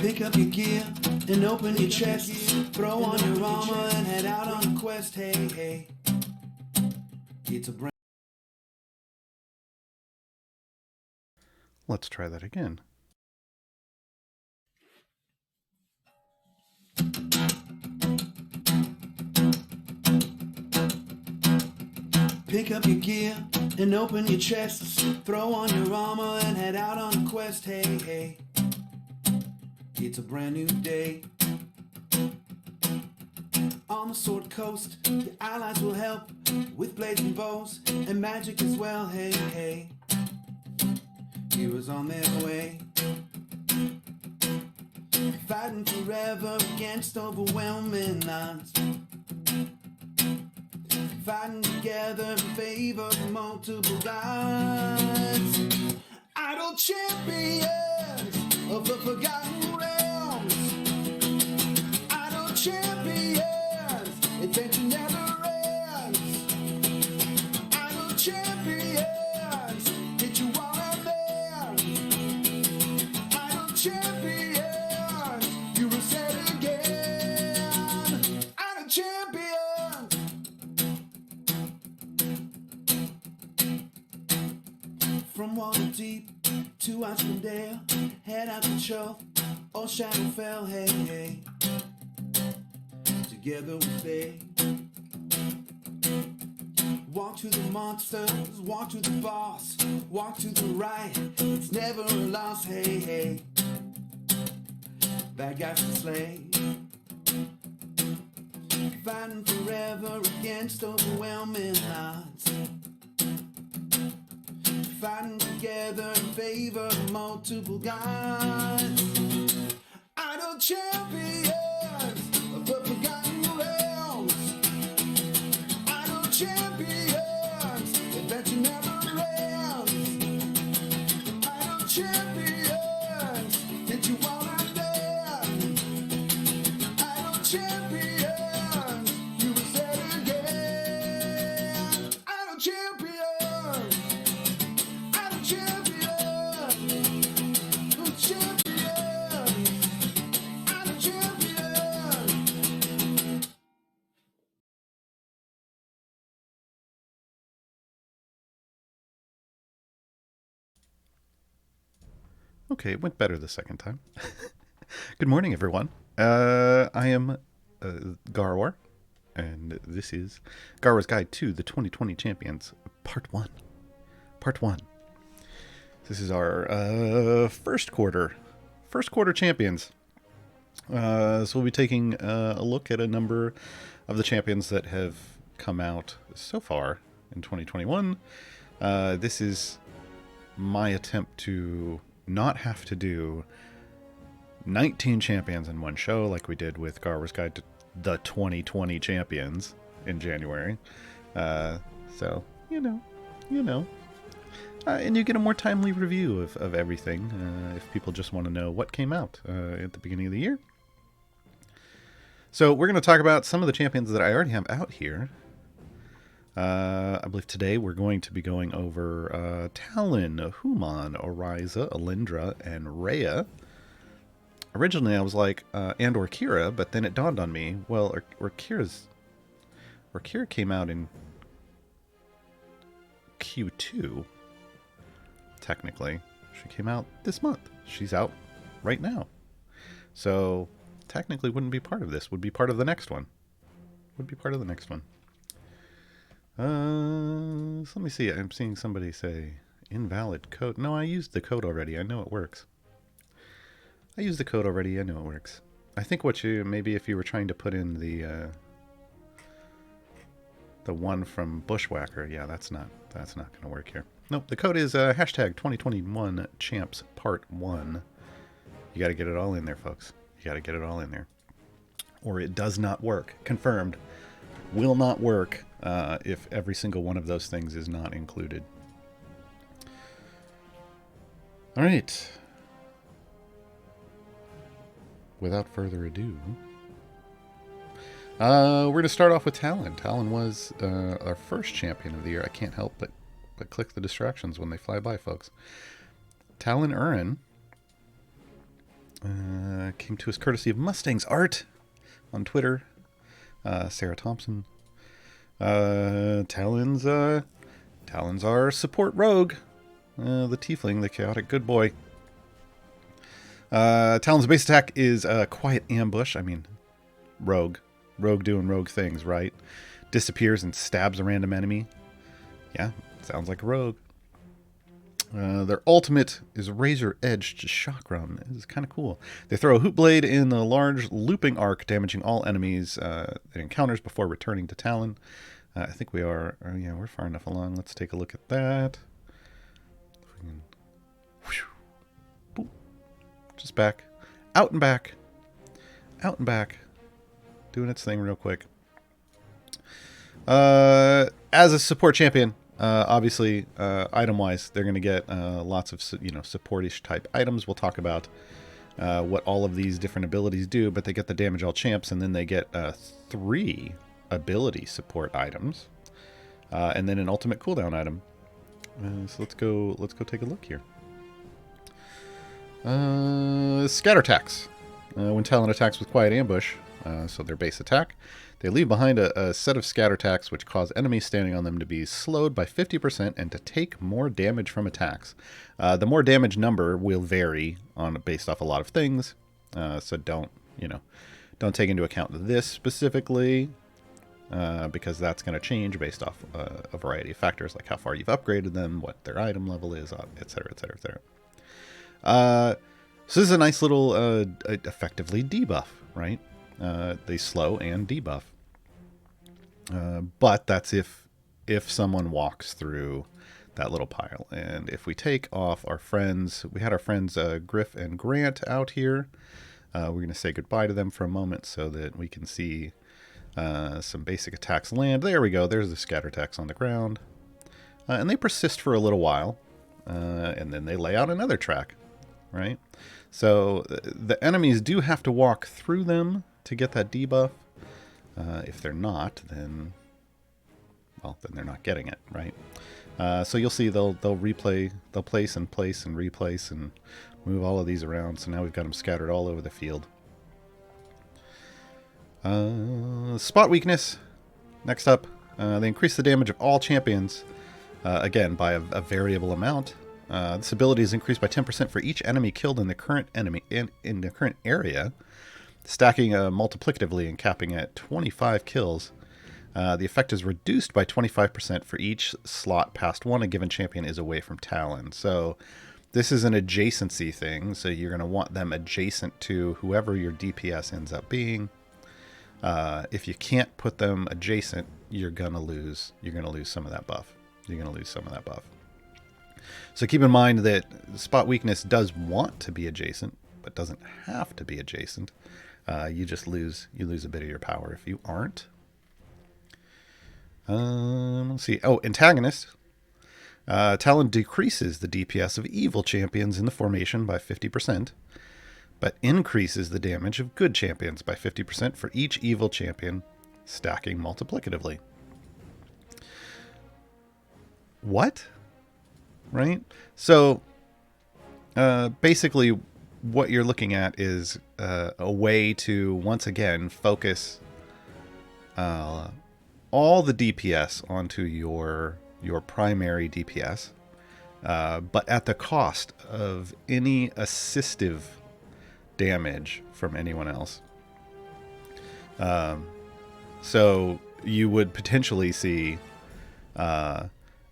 Pick up your gear and open your chest. Throw on your armor and head out on a quest. Hey, hey. It's a brand. Let's try that again. Pick up your gear and open your chests. Throw on your armor and head out on a quest. Hey, hey. It's a brand new day. On the Sword Coast, your allies will help with blades and bows and magic as well. Hey, hey. Heroes on their way. Fighting forever against overwhelming odds. Fighting together in favor of multiple gods. Idle champions of the forgotten realms. Idle champions, adventure never ends. Idle champions, hit you while I'm there. Idle champions, you reset again. Idle champions. From Waterdeep to Icewind Dale, head out to Choth or Shadowfell, hey, hey. Together we stay. Walk to the monsters, walk to the boss, walk to the right, it's never a loss, hey, hey. Bad guys to slay. Fighting forever against overwhelming odds. Fighting together in favor of multiple gods. Idle champions of the forgotten realms. Idle champions, adventure never ends. Idle champions, hit you while I'm there. Idle champions, you reset again. Idle champions. Okay, it went better the second time. Good morning, everyone. I am Gaarawarr, and this is Gaarawarr's Guide to the 2020 Champions, Part 1. Part 1. This is our first quarter champions. So we'll be taking a look at a number of the champions that have come out so far in 2021. This is my attempt to not have to do 19 champions in one show like we did with Gaarawarr's Guide to the 2020 Champions in January. So, you know. And you get a more timely review of everything if people just want to know what came out at the beginning of the year. So we're going to talk about some of the champions that I already have out here. I believe today we're going to be going over Talon, Humon, Ryzen, Elindra, and Rhea. Originally I was like, and Orkira, but then it dawned on me, well, Orkira came out in Q2, technically. She came out this month. She's out right now. So, technically wouldn't be part of this. Would be part of the next one. So let me see. I'm seeing somebody say invalid code. No, I used the code already. I know it works. I know it works. I think maybe if you were trying to put in the one from Bushwhacker, yeah, that's not going to work here. Nope, the code is hashtag 2021 champs part 1. You got to get it all in there, folks. You got to get it all in there, or it does not work. Confirmed. Will not work if every single one of those things is not included. All right. Without further ado, we're going to start off with Talon. Talon was our first champion of the year. I can't help but click the distractions when they fly by, folks. Talon Urin Came to us courtesy of Mustang's Art on Twitter. Sarah Thompson. Talon's our support rogue. The tiefling, the chaotic good boy. Talon's base attack is quiet ambush. I mean, rogue. Rogue doing rogue things, right? Disappears and stabs a random enemy. Yeah, sounds like a rogue. Their ultimate is razor-edged chakram. This is kind of cool. They throw a hoot blade in a large looping arc, damaging all enemies it encounters before returning to Talon. I think we are. Yeah, we're far enough along. Let's take a look at that. If we can, boop, just back, out and back, out and back, doing its thing real quick. As a support champion. Obviously, item-wise, they're going to get lots of support-ish type items. We'll talk about what all of these different abilities do, but they get the damage all champs, and then they get 3 ability support items, and then an ultimate cooldown item. So let's go take a look here. Scatter attacks. When Talon attacks with quiet ambush, so their base attack. They leave behind a set of scatter attacks which cause enemies standing on them to be slowed by 50% and to take more damage from attacks. The more damage number will vary based off a lot of things, so don't take into account this specifically, because that's going to change based off a variety of factors like how far you've upgraded them, what their item level is, etc., etc., etc. So this is a nice little, effectively debuff, right? They slow and debuff. But that's if someone walks through that little pile. And if we take off our friends, we had our friends Griff and Grant out here. We're going to say goodbye to them for a moment so that we can see some basic attacks land. There we go. There's the scatter attacks on the ground. And they persist for a little while. And then they lay out another track, right? So the enemies do have to walk through them to get that debuff. If they're not, then they're not getting it, right? So you'll see they'll place and replace and move all of these around. So now we've got them scattered all over the field. Spot weakness. Next up, they increase the damage of all champions, again by a variable amount. This ability is increased by 10% for each enemy killed in the current in the current area, stacking multiplicatively and capping at 25 kills. The effect is reduced by 25% for each slot past one a given champion is away from Talon. So this is an adjacency thing, so you're going to want them adjacent to whoever your DPS ends up being. If you can't put them adjacent, you're going to lose some of that buff. So keep in mind that spot weakness does want to be adjacent, but doesn't have to be adjacent. You just lose a bit of your power if you aren't. Let's see. Oh, Antagonist. Talon decreases the DPS of evil champions in the formation by 50%, but increases the damage of good champions by 50% for each evil champion, stacking multiplicatively. What? Right? So, basically, what you're looking at is a way to, once again, focus all the DPS onto your primary DPS, but at the cost of any assistive damage from anyone else. So you would potentially see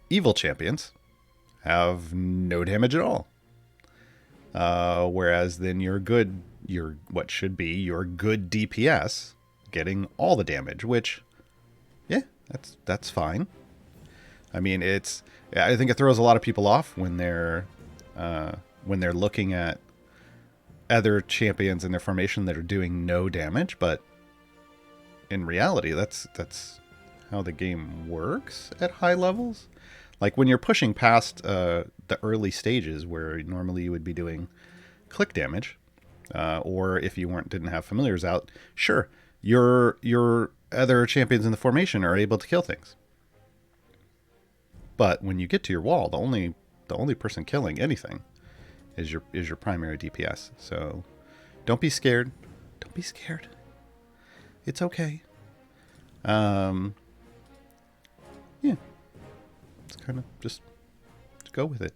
evil champions have no damage at all. Whereas then your what should be your good DPS getting all the damage, which, yeah, that's fine. I mean, I think it throws a lot of people off when they're looking at other champions in their formation that are doing no damage, but in reality, that's how the game works at high levels. Like when you're pushing past the early stages where normally you would be doing click damage, or if you didn't have familiars out, sure, your other champions in the formation are able to kill things. But when you get to your wall, the only person killing anything is your primary DPS. So Don't be scared. Don't be scared. It's okay. Yeah. It's kind of just go with it.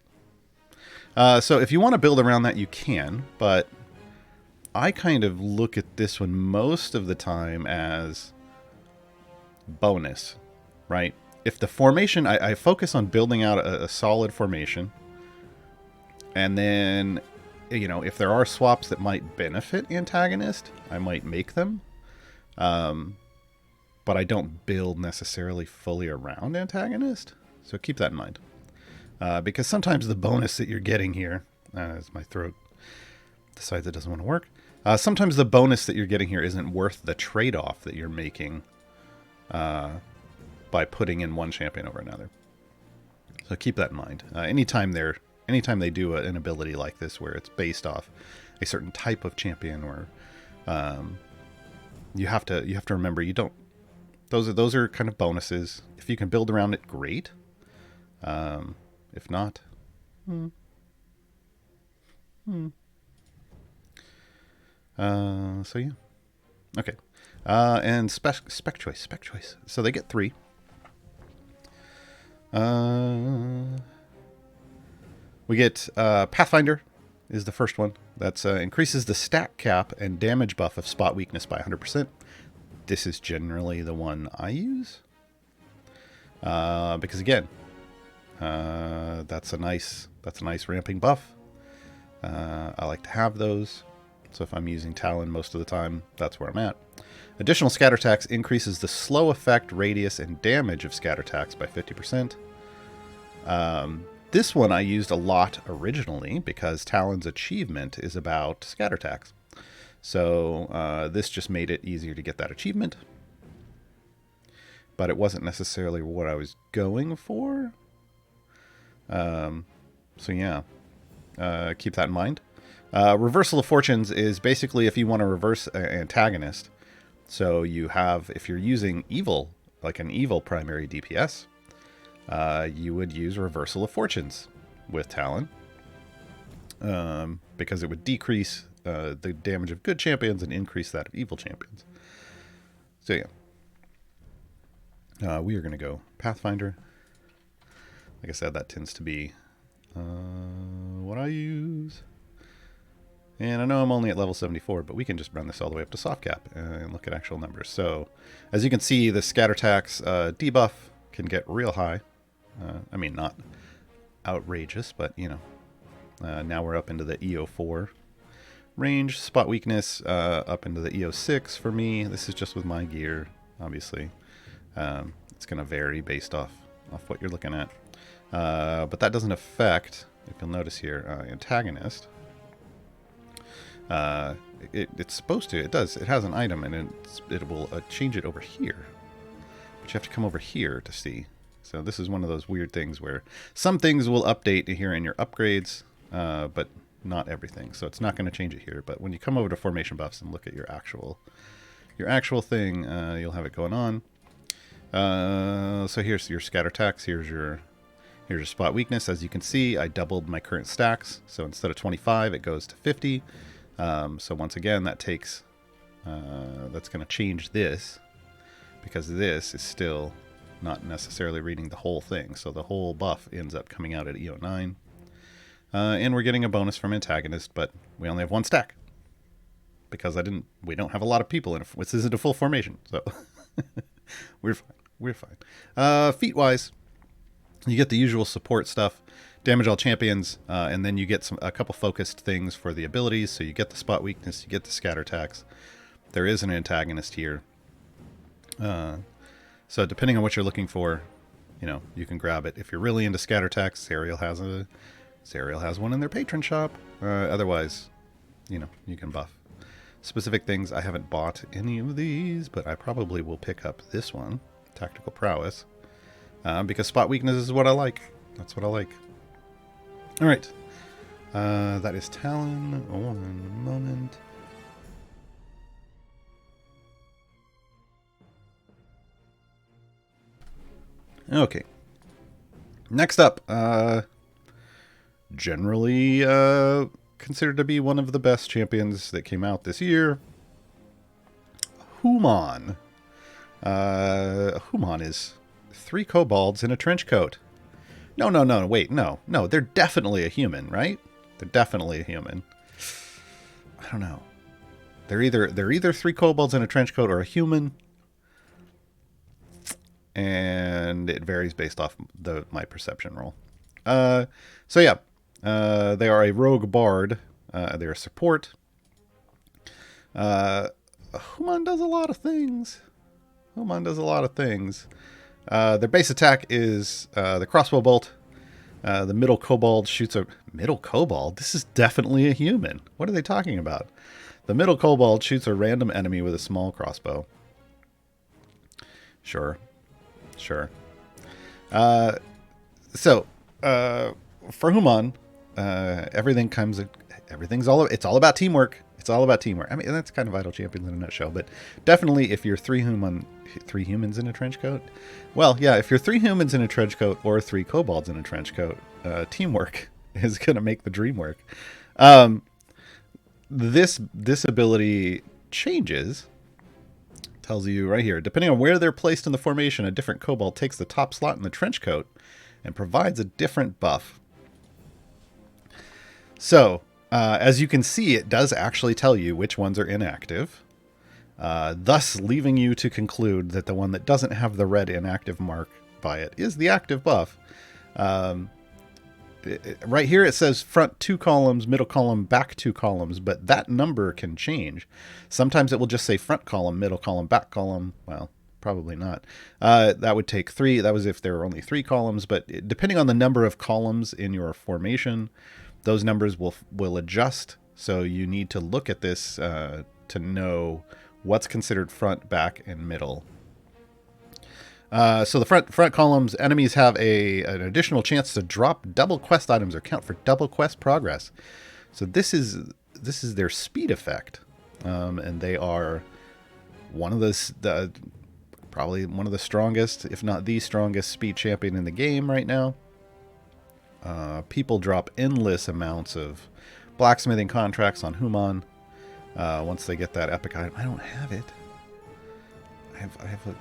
So if you want to build around that, you can, but I kind of look at this one most of the time as bonus, right? If the formation, I focus on building out a solid formation, and then, you know, if there are swaps that might benefit Antagonist, I might make them. But I don't build necessarily fully around Antagonist, so keep that in mind. Because sometimes the bonus that you're getting here, as my throat decides it doesn't want to work, sometimes the bonus that you're getting here isn't worth the trade-off that you're making by putting in one champion over another. So keep that in mind. Anytime they do an ability like this where it's based off a certain type of champion, or you have to remember, you don't. Those are kind of bonuses. If you can build around it, great. If not, so yeah. Okay. And spec choice. So they get 3. We get Pathfinder is the first one. That's increases the stat cap and damage buff of spot weakness by 100%. This is generally the one I use. Because again, that's a nice ramping buff. I like to have those. So if I'm using Talon most of the time, that's where I'm at. Additional scatter attacks increases the slow effect, radius, and damage of scatter attacks by 50%. This one I used a lot originally because Talon's achievement is about scatter attacks. So this just made it easier to get that achievement. But it wasn't necessarily what I was going for. So yeah, keep that in mind. Reversal of Fortunes is basically if you want to reverse an Antagonist. So you have, if you're using evil, like an evil primary DPS, you would use Reversal of Fortunes with Talon. Because it would decrease the damage of good champions and increase that of evil champions. So yeah. We are going to go Pathfinder. Like I said, that tends to be what I use. And I know I'm only at level 74, but we can just run this all the way up to soft cap and look at actual numbers. So as you can see, the scatter attacks debuff can get real high. I mean, not outrageous, but you know, now we're up into the EO4 range. Spot weakness up into the EO6 for me. This is just with my gear, obviously. It's going to vary based off what you're looking at. But that doesn't affect, if you'll notice here, Antagonist. It's supposed to. It does. It has an item, and it will change it over here. But you have to come over here to see. So this is one of those weird things where some things will update here in your upgrades, but not everything. So it's not going to change it here. But when you come over to formation buffs and look at your actual thing, you'll have it going on. So here's your scatter attacks. Here's your spot weakness. As you can see, I doubled my current stacks. So instead of 25, it goes to 50. So once again, that takes, that's going to change this, because this is still not necessarily reading the whole thing. So the whole buff ends up coming out at EO9. And we're getting a bonus from Antagonist, but we only have 1 stack. Because we don't have a lot of people in it. This isn't a full formation, so we're fine. Feat-wise, you get the usual support stuff. Damage all champions, and then you get a couple focused things for the abilities. So you get the spot weakness, you get the scatter attacks. There is an Antagonist here. So depending on what you're looking for, you know, you can grab it. If you're really into scatter attacks, Zariel has one in their patron shop. Otherwise, you know, you can buff specific things. I haven't bought any of these, but I probably will pick up this one, Tactical Prowess, because spot weakness is what I like. That's what I like. All right. That is Talon. One moment. Okay. Next up, generally considered to be one of the best champions that came out this year. Humon. Humon is 3 kobolds in a trench coat. No, wait, no, they're definitely a human, right? They're definitely a human. I don't know. They're either 3 kobolds in a trench coat or a human, and it varies based off my perception roll. So yeah, they are a rogue bard. They're a support. Humon does a lot of things. Their base attack is the crossbow bolt. The middle kobold shoots a... Middle kobold? This is definitely a human. What are they talking about? The middle kobold shoots a random enemy with a small crossbow. Sure. For Humon, it's all about teamwork. I mean, that's kind of Vital Champions in a nutshell, but definitely if you're 3 humans in a trench coat, well, yeah, if you're 3 humans in a trench coat or 3 kobolds in a trench coat, teamwork is going to make the dream work. This ability changes. Tells you right here, depending on where they're placed in the formation, a different kobold takes the top slot in the trench coat and provides a different buff. So, as you can see, it does actually tell you which ones are inactive, thus leaving you to conclude that the one that doesn't have the red inactive mark by it is the active buff. Right here it says front 2 columns, middle column, back 2 columns, but that number can change. Sometimes it will just say front column, middle column, back column. Well, probably not. That would take 3. That was if there were only 3 columns, but depending on the number of columns in your formation, those numbers will adjust. So you need to look at this to know what's considered front, back, and middle. So the front columns, enemies have an additional chance to drop double quest items or count for double quest progress. So this is their speed effect, and they are probably one of the strongest, if not the strongest, speed champion in the game right now. People drop endless amounts of blacksmithing contracts on Humon once they get that epic item. I don't have it.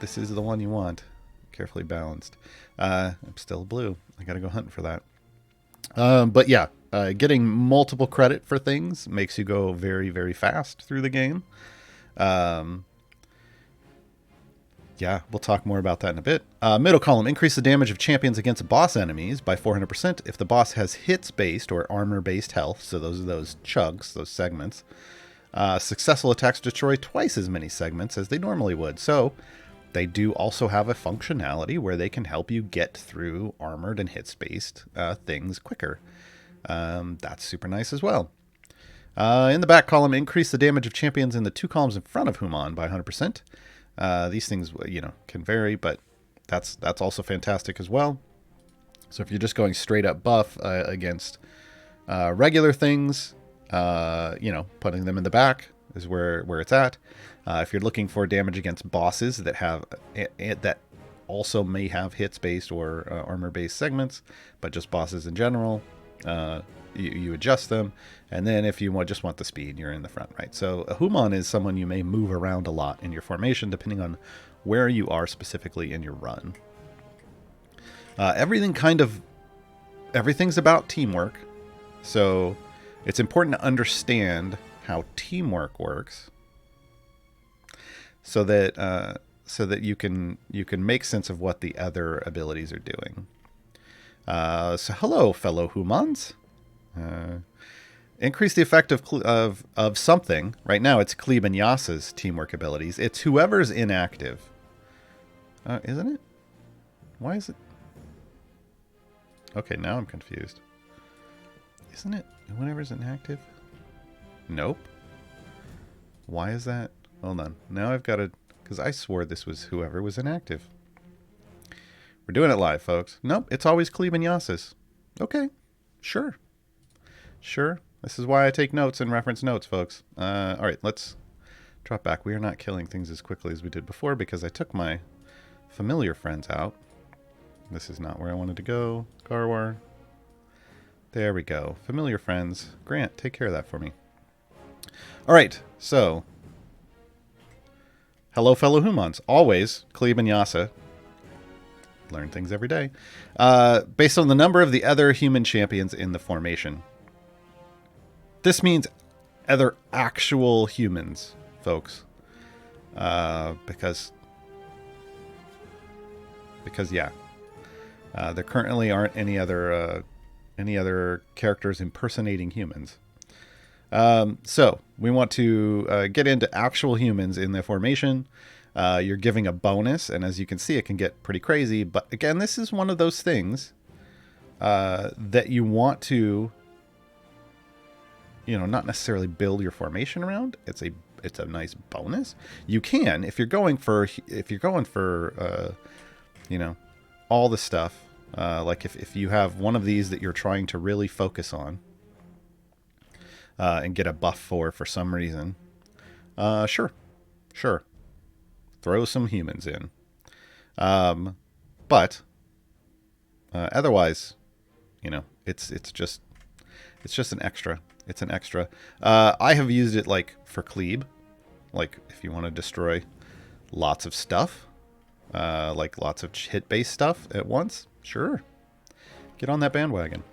This is the one you want. Carefully balanced. I'm still blue. I gotta go hunting for that. But yeah, getting multiple credit for things makes you go very, very fast through the game. Yeah, we'll talk more about that in a bit. Middle column, increase the damage of champions against boss enemies by 400% if the boss has hits-based or armor-based health. So those are those chugs, those segments. Successful attacks destroy twice as many segments as they normally would. So they do also have a functionality where they can help you get through armored and hits-based things quicker. That's super nice as well. In the back column, increase the damage of champions in the 2 columns in front of Humon by 100%. These things, can vary, but that's also fantastic as well. So if you're just going straight up buff against regular things, putting them in the back is where it's at. If you're looking for damage against bosses that also may have hits based or armor based segments, but just bosses in general, you adjust them. And then if you just want the speed, you're in the front, right? So a Humon is someone you may move around a lot in your formation depending on where you are specifically in your run. Everything's about teamwork. So it's important to understand how teamwork works so that you can make sense of what the other abilities are doing. So hello, fellow Humans. Increase the effect of something. Right now it's Klebe and Yasa's teamwork abilities. It's whoever's inactive. Isn't it? Why is it? Okay, now I'm confused. Isn't it whenever's inactive? Nope. Why is that? Hold on. Now I've got to... Because I swore this was whoever was inactive. We're doing it live, folks. Nope, it's always Klebe and Yasa's. Okay, sure. This is why I take notes and reference notes, folks. All right, let's drop back. We are not killing things as quickly as we did before because I took my familiar friends out. This is not where I wanted to go. Gaarawarr. There we go. Familiar friends. Grant, take care of that for me. All right, so hello, fellow Humans. Always, Klebe and Yasa. Learn things every day. Based on the number of the other human champions in the formation. This means other actual humans, folks. Because yeah. There currently aren't any other characters impersonating humans. So we want to get into actual humans in the formation. You're giving a bonus, and as you can see, it can get pretty crazy. But again, this is one of those things that you want to, not necessarily build your formation around. It's a nice bonus. You can if you're going for all the stuff. Like if you have one of these that you're trying to really focus on and get a buff for some reason, sure. Throw some humans in. But otherwise, it's just an extra. It's an extra. I have used it like for Klebe, like if you want to destroy lots of stuff, like lots of hit-based stuff at once. Sure, get on that bandwagon.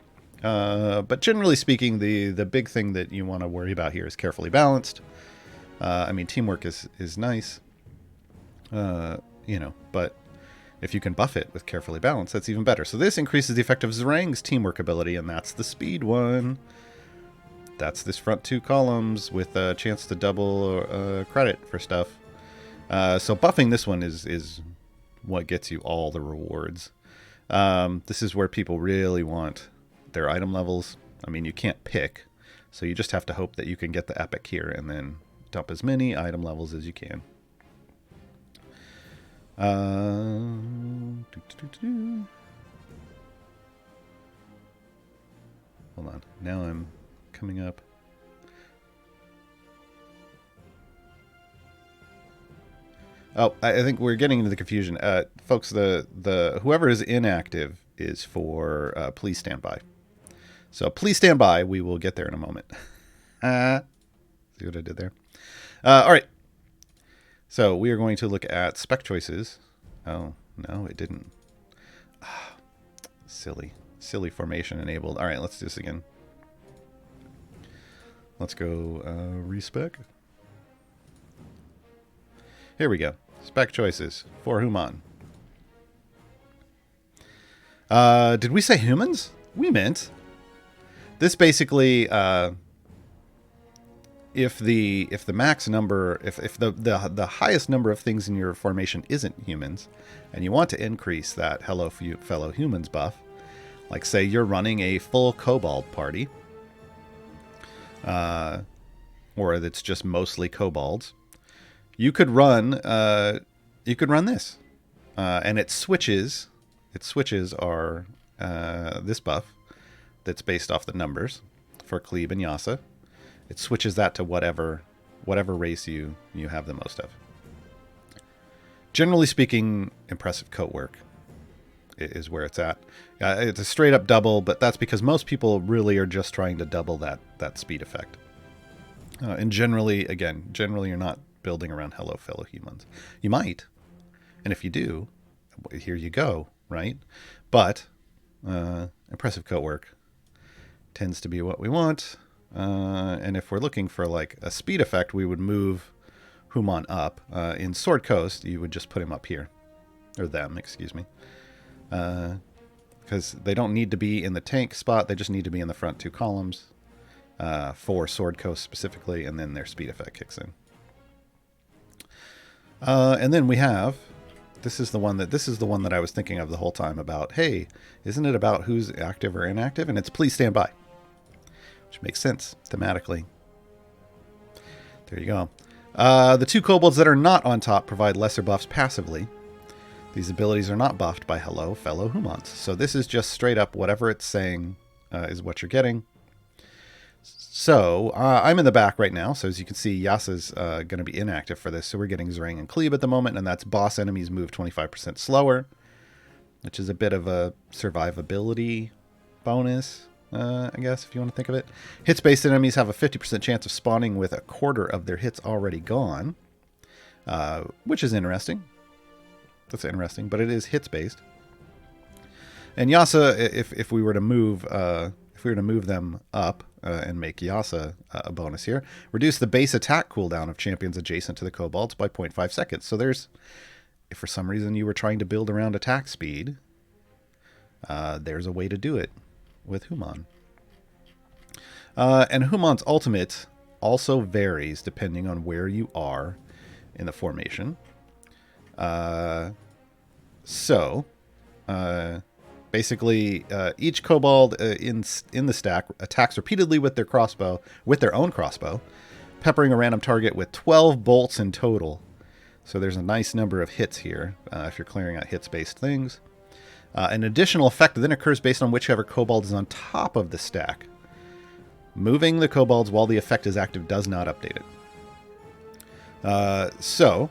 But generally speaking, the big thing that you want to worry about here is carefully balanced. I mean, teamwork is nice, but if you can buff it with carefully balanced, that's even better. So this increases the effect of Zerang's teamwork ability, and that's the speed one. That's this front 2 columns with a chance to double credit for stuff. So buffing this one is what gets you all the rewards. This is where people really want their item levels. I mean, you can't pick, so you just have to hope that you can get the epic here and then dump as many item levels as you can. Hold on. Now I'm coming up. Oh, I think we're getting into the confusion. Folks, the whoever is inactive is for please stand by. So please stand by. We will get there in a moment. See what I did there? All right. So we are going to look at spec choices. Oh, no, it didn't. Silly formation enabled. All right, let's do this again. Let's go respec. Here we go. Spec choices for Humon. Did we say humans? We meant. This basically, if the max number, if the highest number of things in your formation isn't humans, and you want to increase that hello fellow humans buff, like say you're running a full kobold party, or that's just mostly kobolds, you could run this, and it switches our this buff that's based off the numbers for Klebe and Yasa. It switches that to whatever race you have the most of. Generally speaking, impressive coat work is where it's at. It's a straight up double, but that's because most people really are just trying to double that speed effect. And generally you're not building around hello fellow humans. You might, and if you do, here you go, right? But impressive coat work tends to be what we want. And if we're looking for like a speed effect, we would move Humon up. In Sword Coast, you would just put him up here, or them, excuse me, because they don't need to be in the tank spot. They just need to be in the front 2 columns for Sword Coast specifically, and then their speed effect kicks in. And then we have, this is the one that I was thinking of the whole time about, hey, isn't it about who's active or inactive? And it's please stand by, which makes sense thematically. There you go. The 2 kobolds that are not on top provide lesser buffs passively. These abilities are not buffed by hello fellow humans. So this is just straight up whatever it's saying is what you're getting. So I'm in the back right now. So as you can see, Yasa's going to be inactive for this. So we're getting Zerang and Klebe at the moment, and that's boss enemies move 25% slower, which is a bit of a survivability bonus. I guess, if you want to think of it. Hits-based enemies have a 50% chance of spawning with a quarter of their hits already gone, which is interesting. That's interesting, but it is hits-based. And Yasa, if we were to move them up and make Yasa a bonus here, reduce the base attack cooldown of champions adjacent to the kobolds by 0.5 seconds. So there's, if for some reason you were trying to build around attack speed, there's a way to do it with Humon. And Humon's ultimate also varies depending on where you are in the formation. Basically, each kobold in the stack attacks repeatedly with their own crossbow, peppering a random target with 12 bolts in total. So there's a nice number of hits here if you're clearing out hits-based things. An additional effect then occurs based on whichever kobold is on top of the stack. Moving the kobolds while the effect is active does not update it. So,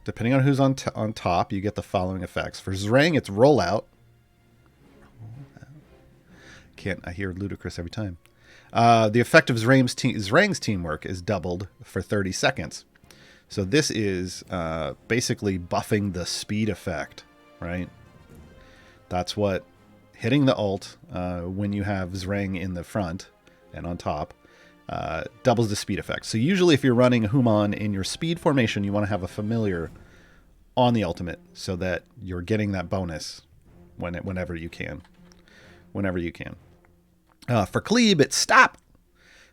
depending on who's on top, you get the following effects. For Zrang, it's rollout. I hear ludicrous every time. The effect of Zrang's teamwork is doubled for 30 seconds. So this is basically buffing the speed effect, right? That's what hitting the ult when you have Zrang in the front and on top doubles the speed effect. So usually if you're running Humon in your speed formation, you want to have a familiar on the ultimate so that you're getting that bonus whenever you can. For Cleave, it's stop.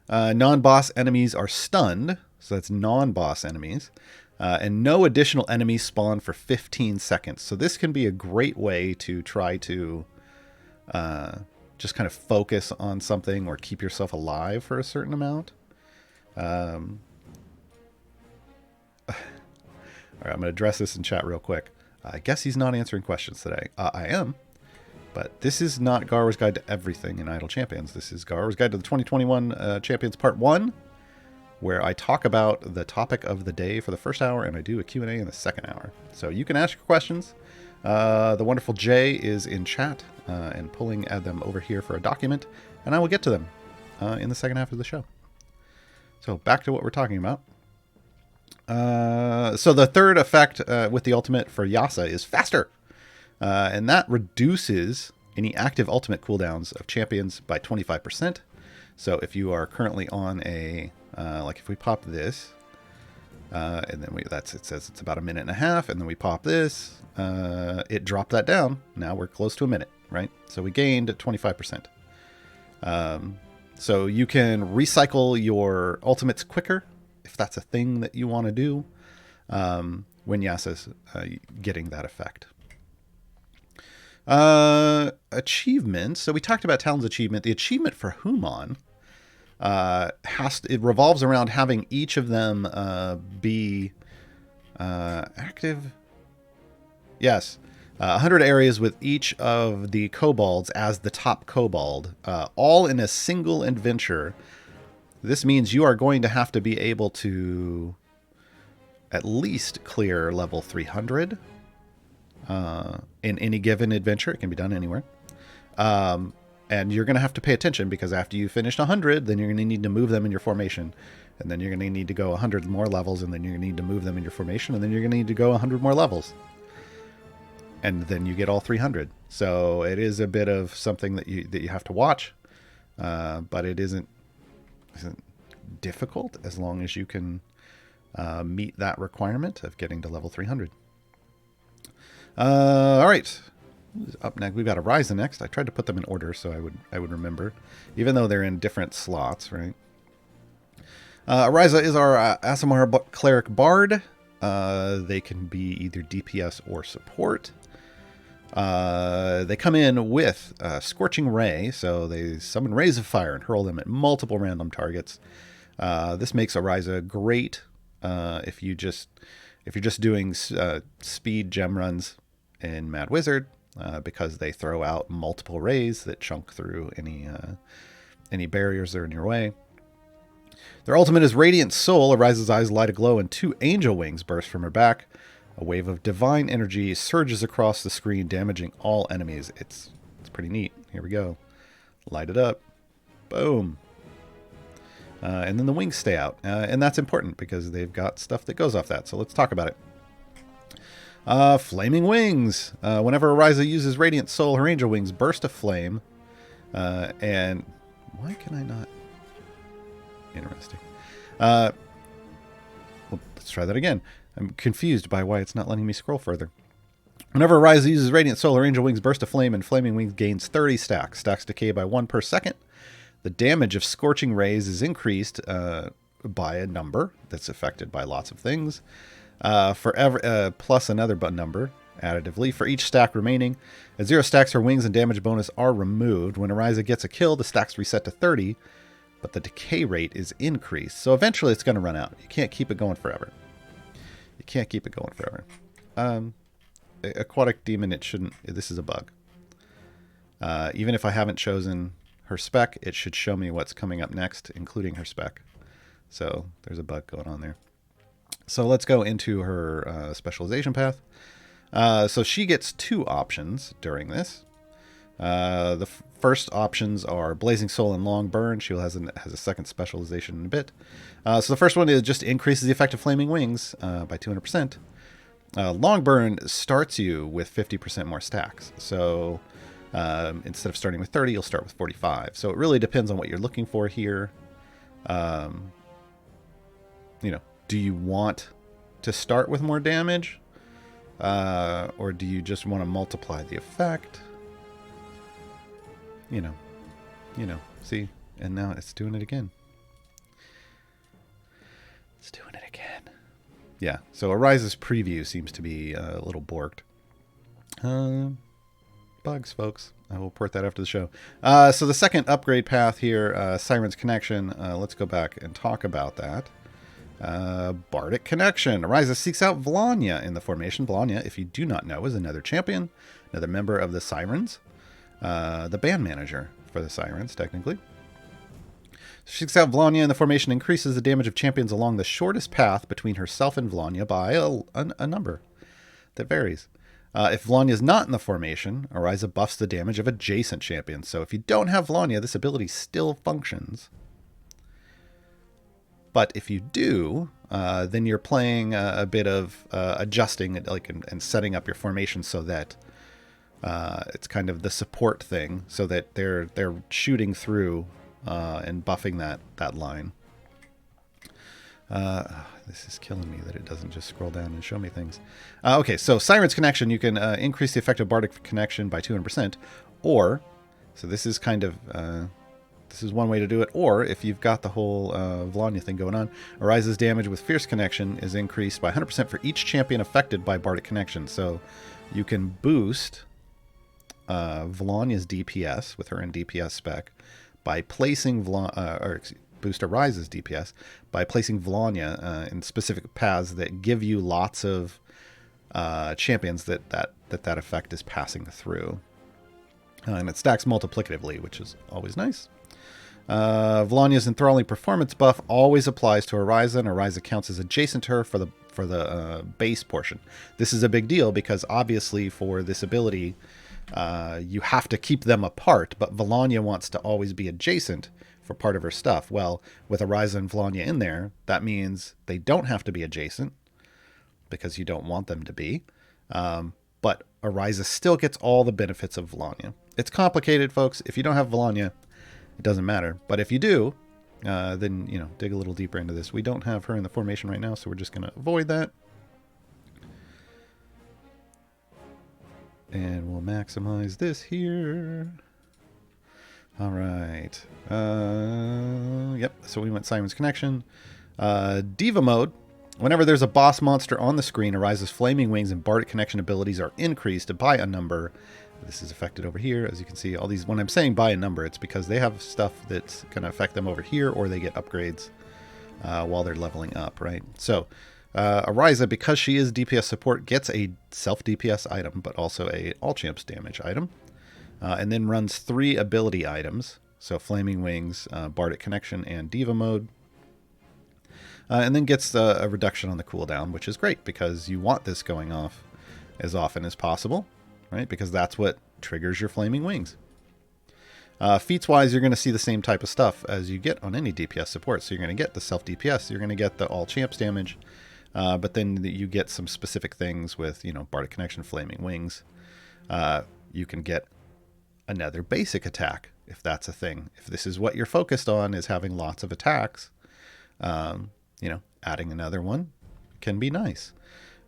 Non-boss enemies are stunned, so that's non-boss enemies. And no additional enemies spawn for 15 seconds. So this can be a great way to try to just kind of focus on something or keep yourself alive for a certain amount. All right, I'm going to address this in chat real quick. I guess he's not answering questions today. I am. But this is not Gaarawarr's Guide to Everything in Idle Champions. This is Gaarawarr's Guide to the 2021 Champions Part 1, where I talk about the topic of the day for the first hour, and I do a Q&A in the second hour. So you can ask your questions. The wonderful Jay is in chat and pulling at them over here for a document, and I will get to them in the second half of the show. So back to what we're talking about. So the third effect with the ultimate for Yasa is faster. And that reduces any active ultimate cooldowns of champions by 25%. So if you are currently on a, like if we pop this, and then it says it's about a minute and a half, and then we pop this, it dropped that down. Now we're close to a minute, right? So we gained 25%. So you can recycle your ultimates quicker, if that's a thing that you want to do, when Yasa's getting that effect. Achievements. So we talked about Talon's achievement. The achievement for Humon it revolves around having each of them be active. Yes, 100 areas with each of the kobolds as the top kobold, all in a single adventure. This means you are going to have to be able to at least clear level 300. In any given adventure. It can be done anywhere. And you're going to have to pay attention, because after you finished 100, then you're going to need to move them in your formation. And then you're going to need to go 100 more levels, and then you're going to need to move them in your formation, and then you're going to need to go 100 more levels. And then you get all 300. So it is a bit of something that you have to watch. But it isn't difficult as long as you can meet that requirement of getting to level 300. All right. Up next, we've got a Ryzen next. I tried to put them in order so I would remember, even though they're in different slots, right? Ryza is our Aasimar Cleric Bard. They can be either DPS or support. They come in with Scorching Ray, so they summon rays of fire and hurl them at multiple random targets. This makes Ryza great if you're just doing speed gem runs in Mad Wizard, because they throw out multiple rays that chunk through any barriers that are in your way. Their ultimate is Radiant Soul. Ryza's eyes light a glow, and 2 angel wings burst from her back. A wave of divine energy surges across the screen, damaging all enemies. It's pretty neat. Here we go. Light it up. Boom. And then the wings stay out. And that's important because they've got stuff that goes off that. So let's talk about it. Flaming wings. Whenever Ryza uses Radiant Soul, her angel wings burst a flame. And why can I not? Interesting. Well, let's try that again. I'm confused by why it's not letting me scroll further. Whenever Ryza uses Radiant Soul, her angel wings burst a flame, and Flaming Wings gains 30 stacks. Stacks decay by 1 per second. The damage of Scorching Rays is increased by a number that's affected by lots of things. Plus another number, additively. For each stack remaining, at 0 stacks, her wings and damage bonus are removed. When Ryza gets a kill, the stacks reset to 30, but the decay rate is increased. So eventually it's going to run out. You can't keep it going forever. You can't keep it going forever. Aquatic Demon, it shouldn't. This is a bug. Even if I haven't chosen her spec, it should show me what's coming up next, including her spec. So there's a bug going on there. So let's go into her specialization path. So she gets 2 options during this. The first options are Blazing Soul and Long Burn. She has a second specialization in a bit. So the first one is just increases the effect of Flaming Wings by 200%. Long Burn starts you with 50% more stacks. So instead of starting with 30, you'll start with 45. So it really depends on what you're looking for here. Do you want to start with more damage? Or do you just want to multiply the effect? See? And now it's doing it again. It's doing it again. Yeah, so Ryza's preview seems to be a little borked. Bugs, folks. I will report that after the show. So the second upgrade path here, Siren's Connection. Let's go back and talk about that. Bardic Connection. Ryza seeks out Vlanya in the formation. Vlanya, if you do not know, is another champion, another member of the Sirens. The band manager for the Sirens, technically. She seeks out Vlanya in the formation, increases the damage of champions along the shortest path between herself and Vlanya by a number that varies. If Vlanya is not in the formation, Ryza buffs the damage of adjacent champions. So if you don't have Vlanya, this ability still functions. But if you do, then you're playing a bit of adjusting and setting up your formation so that it's kind of the support thing, so that they're shooting through and buffing that line. This is killing me that it doesn't just scroll down and show me things. Okay, so Siren's Connection, you can increase the effect of Bardic Connection by 200%, or, so this is kind of, this is one way to do it, or if you've got the whole Vlanya thing going on, Ryza's damage with Fierce Connection is increased by 100% for each champion affected by Bardic Connection. So you can boost Vlanya's DPS with her in DPS spec by placing boost Ryza's DPS by placing Vlanya in specific paths that give you lots of champions that effect is passing through. And it stacks multiplicatively, which is always nice. Vlanya's enthralling performance buff always applies to Ryza, and Ryza counts as adjacent to her for the base portion. This is a big deal because obviously for this ability, you have to keep them apart, but Vlanya wants to always be adjacent for part of her stuff. Well, with Ryza and Vlanya in there, that means they don't have to be adjacent because you don't want them to be. But Ryza still gets all the benefits of Vlanya. It's complicated, folks. If you don't have Vlanya, it doesn't matter. But if you do, then, dig a little deeper into this. We don't have her in the formation right now, so we're just going to avoid that. And we'll maximize this here. All right. Yep, so we went Siren's Connection. Diva Mode. Whenever there's a boss monster on the screen, Ryza's Flaming Wings and Bardic Connection abilities are increased by a number. This is affected over here. As you can see, all these, when I'm saying by a number, it's because they have stuff that's going to affect them over here, or they get upgrades while they're leveling up, right? So Ryza, because she is DPS support, gets a self-DPS item, but also a all-champs damage item. And then runs 3 ability items. So Flaming Wings, Bardic Connection, and Diva Mode. And then gets a reduction on the cooldown, which is great because you want this going off as often as possible, right? Because that's what triggers your Flaming Wings. Feats-wise, you're going to see the same type of stuff as you get on any DPS support. So you're going to get the self-DPS, you're going to get the all-champs damage, but then you get some specific things with, Bardic Connection, Flaming Wings. You can get another basic attack, if that's a thing. If this is what you're focused on, is having lots of attacks, adding another one can be nice.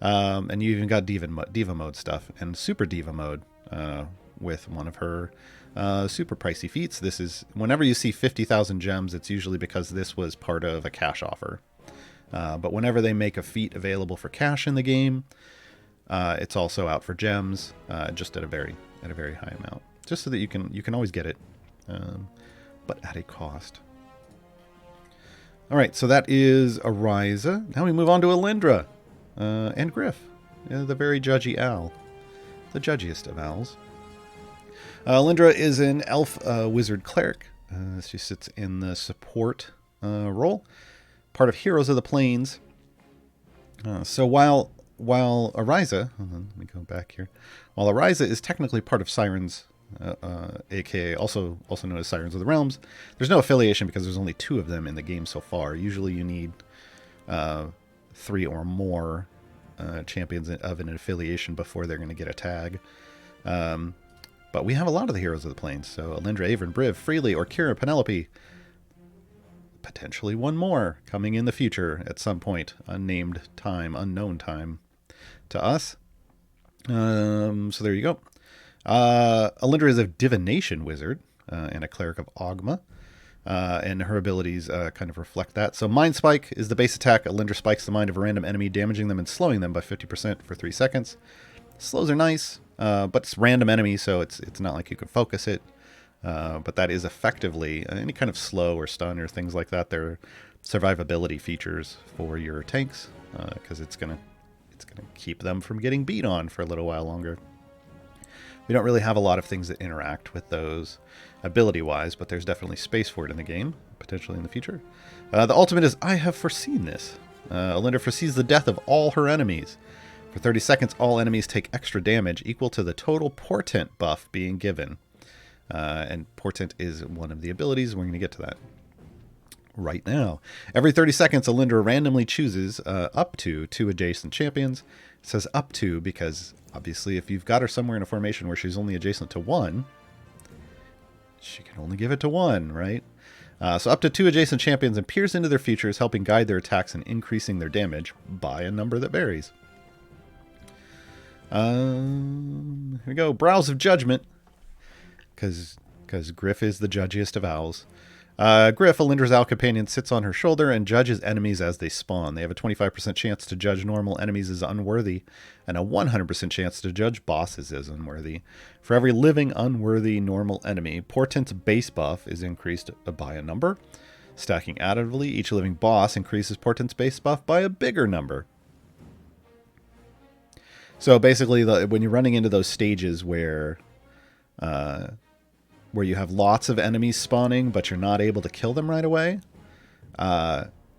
And you even got diva mode stuff and super diva mode with one of her super pricey feats. This is, whenever you see 50,000 gems, it's usually because this was part of a cash offer. But whenever they make a feat available for cash in the game, it's also out for gems, just at a very high amount, just so that you can always get it, but at a cost. All right, so that is Ryza. Now we move on to Elindra and Griff, the very judgy owl, the judgiest of owls. Elindra is an elf wizard cleric. She sits in the support role, part of Heroes of the Plains. So while Ryza, let me go back here. While Ryza is technically part of Siren's, aka also known as Sirens of the Realms, there's no affiliation because there's only 2 of them in the game so far. Usually you need 3 or more champions of an affiliation before they're going to get a tag. But we have a lot of the Heroes of the Plains. So Elendra, Avern, Briv, Freely, Orkira, Penelope. Potentially one more coming in the future at some point. Unnamed time, unknown time to us. So there you go. Elindra is a divination wizard and a cleric of Ogma. And her abilities kind of reflect that. So Mind Spike is the base attack. Elindra spikes the mind of a random enemy, damaging them and slowing them by 50% for 3 seconds. Slows are nice, but it's random enemy, so it's not like you can focus it. But that is effectively any kind of slow or stun or things like that. They're survivability features for your tanks, because it's gonna keep them from getting beat on for a little while longer. We don't really have a lot of things that interact with those ability-wise, but there's definitely space for it in the game, potentially in the future. The ultimate is, I have foreseen this. Elendra foresees the death of all her enemies. For 30 seconds, all enemies take extra damage equal to the total portent buff being given. And portent is one of the abilities. We're going to get to that right now. Every 30 seconds, Elindra randomly chooses up to 2 adjacent champions. It says up to because, obviously, if you've got her somewhere in a formation where she's only adjacent to 1, she can only give it to 1, right? So up to 2 adjacent champions and peers into their features, helping guide their attacks and increasing their damage by a number that varies. Here we go. Brows of Judgment. Because Griff is the judgiest of owls. Griff, Elindra's owl companion, sits on her shoulder and judges enemies as they spawn. They have a 25% chance to judge normal enemies as unworthy, and a 100% chance to judge bosses as unworthy. For every living unworthy normal enemy, Portent's base buff is increased by a number. Stacking additively, each living boss increases Portent's base buff by a bigger number. So basically, when you're running into those stages where you have lots of enemies spawning, but you're not able to kill them right away,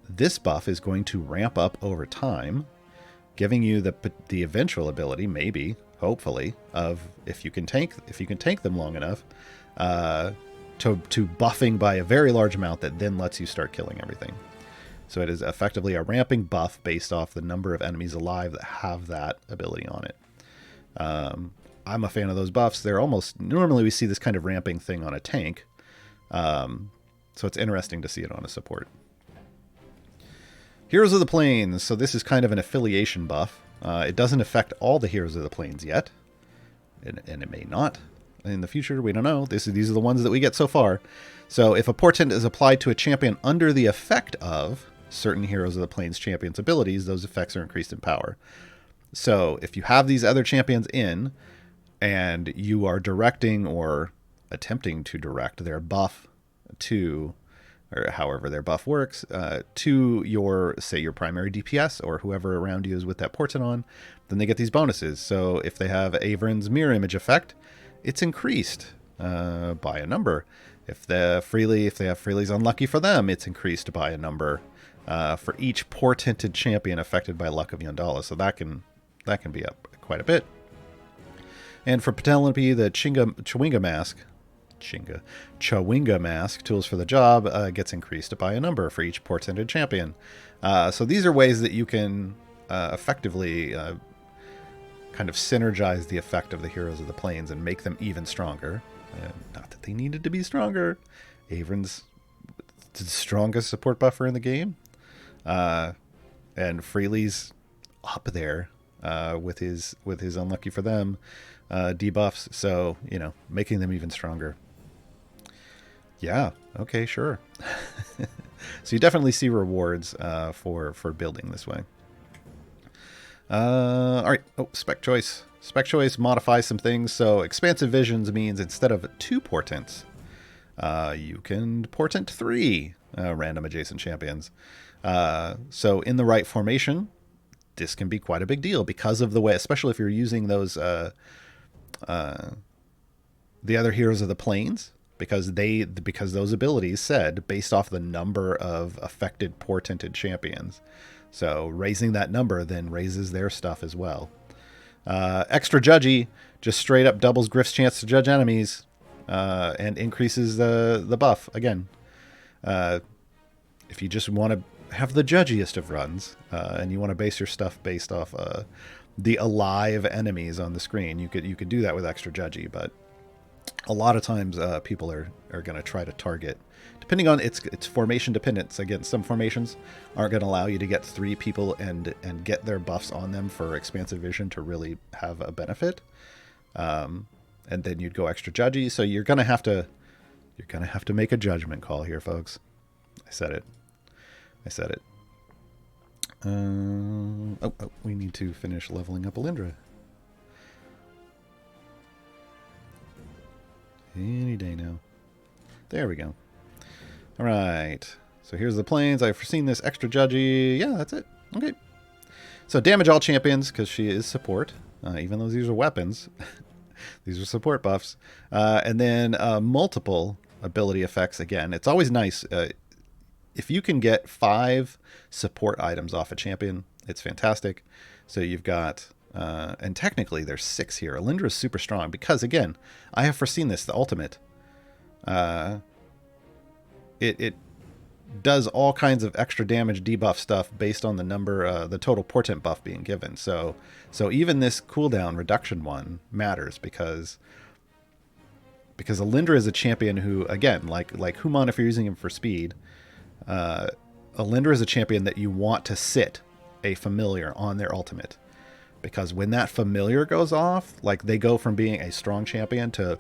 this buff is going to ramp up over time, giving you the eventual ability, maybe, hopefully, of if you can tank them long enough, to buffing by a very large amount that then lets you start killing everything. So it is effectively a ramping buff based off the number of enemies alive that have that ability on it. I'm a fan of those buffs. They're almost, normally we see this kind of ramping thing on a tank. So it's interesting to see it on a support. Heroes of the Plains. So this is kind of an affiliation buff. It doesn't affect all the Heroes of the Plains yet. And it may not in the future. We don't know. These are the ones that we get so far. So if a portent is applied to a champion under the effect of certain Heroes of the Plains champions' abilities, those effects are increased in power. So if you have these other champions in, and you are directing or attempting to direct their buff to, or however their buff works, to your, say, your primary DPS or whoever around you is with that portent on, then they get these bonuses. So if they have Avern's mirror image effect, it's increased by a number. If they have Freely's unlucky for them, it's increased by a number for each portented champion affected by Luck of Yandala. So that can be up quite a bit. And for Penelope, the Chwinga mask, Chawinga mask, tools for the job, gets increased by a number for each portented champion. So these are ways that you can effectively kind of synergize the effect of the Heroes of the Plains and make them even stronger. Not that they needed to be stronger. Avron's the strongest support buffer in the game. And Freely's up there with his unlucky for them debuffs. So, making them even stronger. Yeah, okay, sure. So you definitely see rewards for building this way. All right. Oh, spec choice. Spec choice modifies some things. So expansive visions means instead of 2 portents, you can portent 3 random adjacent champions. So in the right formation, this can be quite a big deal because of the way, especially if you're using those the other Heroes of the Plains, because those abilities said based off the number of affected portented champions. So raising that number then raises their stuff as well. Extra Judgy just straight up doubles Griff's chance to judge enemies and increases the buff. Again, if you just want to have the judgiest of runs and you want to base your stuff based off the alive enemies on the screen, you could do that with Extra Judgy, but a lot of times people are going to try to target, depending on its formation dependence. Again, some formations aren't going to allow you to get 3 people and get their buffs on them for expansive vision to really have a benefit. And then you'd go Extra Judgy. So you're going to have to make a judgment call here, folks. I said it. We need to finish leveling up Elindra. Any day now. There we go. All right. So here's the plains. I've foreseen this Extra Judgy. Yeah, that's it. Okay. So damage all champions because she is support. Even though these are weapons, these are support buffs. And then multiple ability effects. Again, it's always nice. If you can get 5 support items off a champion, it's fantastic. So you've got... and technically there's 6 here. Elindra is super strong because, again, I have foreseen this, the ultimate. It does all kinds of extra damage debuff stuff based on the number, the total portent buff being given. So even this cooldown reduction one matters because Elindra is a champion who, again, like Humon, if you're using him for speed, Elindra is a champion that you want to sit a familiar on their ultimate. Because when that familiar goes off, like they go from being a strong champion to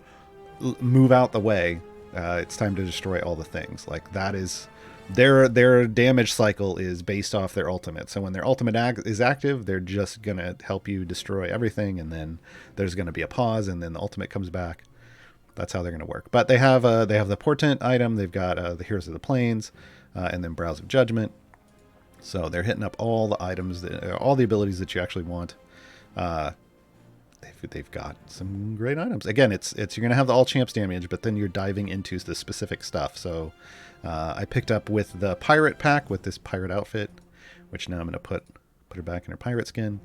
move out the way, it's time to destroy all the things. Like that is their damage cycle is based off their ultimate. So when their ultimate is active, they're just gonna help you destroy everything, and then there's gonna be a pause, and then the ultimate comes back. That's how they're gonna work. But they have the portent item. They've got the Heroes of the Plains, and then Brows of Judgment. So they're hitting up all the items, all the abilities that you actually want. They've got some great items. Again, it's you're gonna have the all champs damage, but then you're diving into the specific stuff. So I picked up with the pirate pack with this pirate outfit, which now I'm gonna put her back in her pirate skin.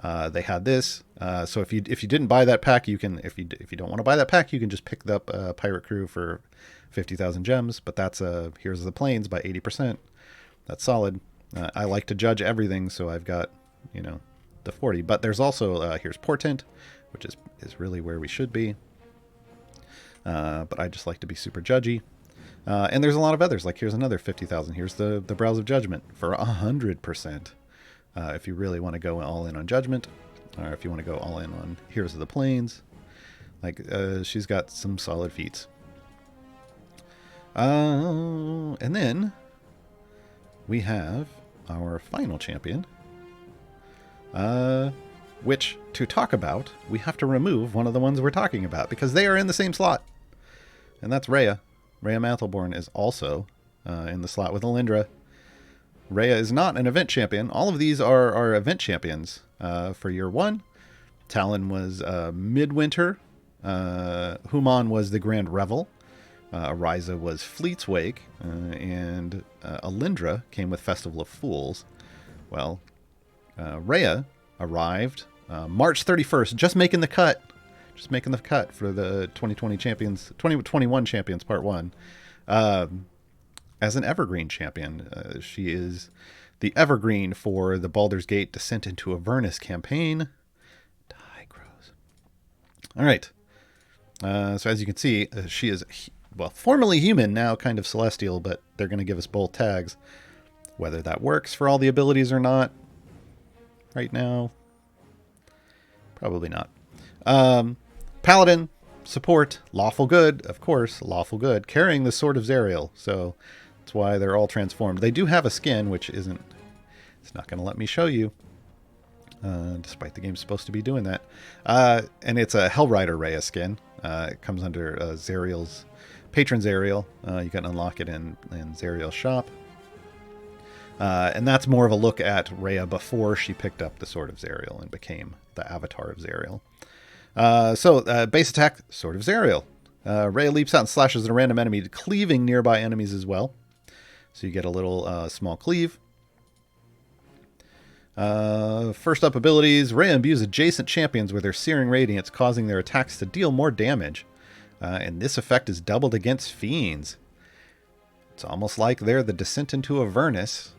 They had this, so if you didn't buy that pack, you can if you don't want to buy that pack, you can just pick up pirate crew for 50,000 gems. But that's Heroes of the Plains by 80%. That's solid. I like to judge everything, so I've got the 40. But there's also here's portent, which is really where we should be. But I just like to be super judgy. And there's a lot of others. Like here's another 50,000. Here's the Brows of Judgment for 100%. If you really want to go all in on Judgment, or if you want to go all in on Heroes of the Plains, like she's got some solid feats. And then we have our final champion, which to talk about, we have to remove one of the ones we're talking about because they are in the same slot, and that's Rhea. Rhea Mantleborn is also in the slot with Alindra. Rhea is not an event champion. All of these are event champions for year 1. Talon was Midwinter. Humon was the Grand Revel. Ryzen was Fleet's Wake. And Alindra came with Festival of Fools. Well, Rhea arrived March 31st, just making the cut. just making the cut for the 2021 champions part 1. As an evergreen champion. She is the evergreen for the Baldur's Gate Descent into Avernus campaign. Die, crows. All right. So as you can see, she is, well, formerly human, now kind of celestial, but they're going to give us both tags. Whether that works for all the abilities or not, right now, probably not. Paladin, support, lawful good, of course, lawful good, carrying the Sword of Zariel, so that's why they're all transformed. They do have a skin, which isn't, it's not going to let me show you, despite the game's supposed to be doing that. And it's a Hellrider Rhea skin. It comes under Zariel's, Patron Zariel. You can unlock it in Zariel's shop. And that's more of a look at Rhea before she picked up the Sword of Zariel and became the Avatar of Zariel. Base attack, Sword of Zariel. Rhea leaps out and slashes at a random enemy, cleaving nearby enemies as well. So you get a little small cleave. First up abilities, Rhea imbues adjacent champions with her Searing Radiance, causing their attacks to deal more damage. And this effect is doubled against fiends. It's almost like they're the Descent into Avernus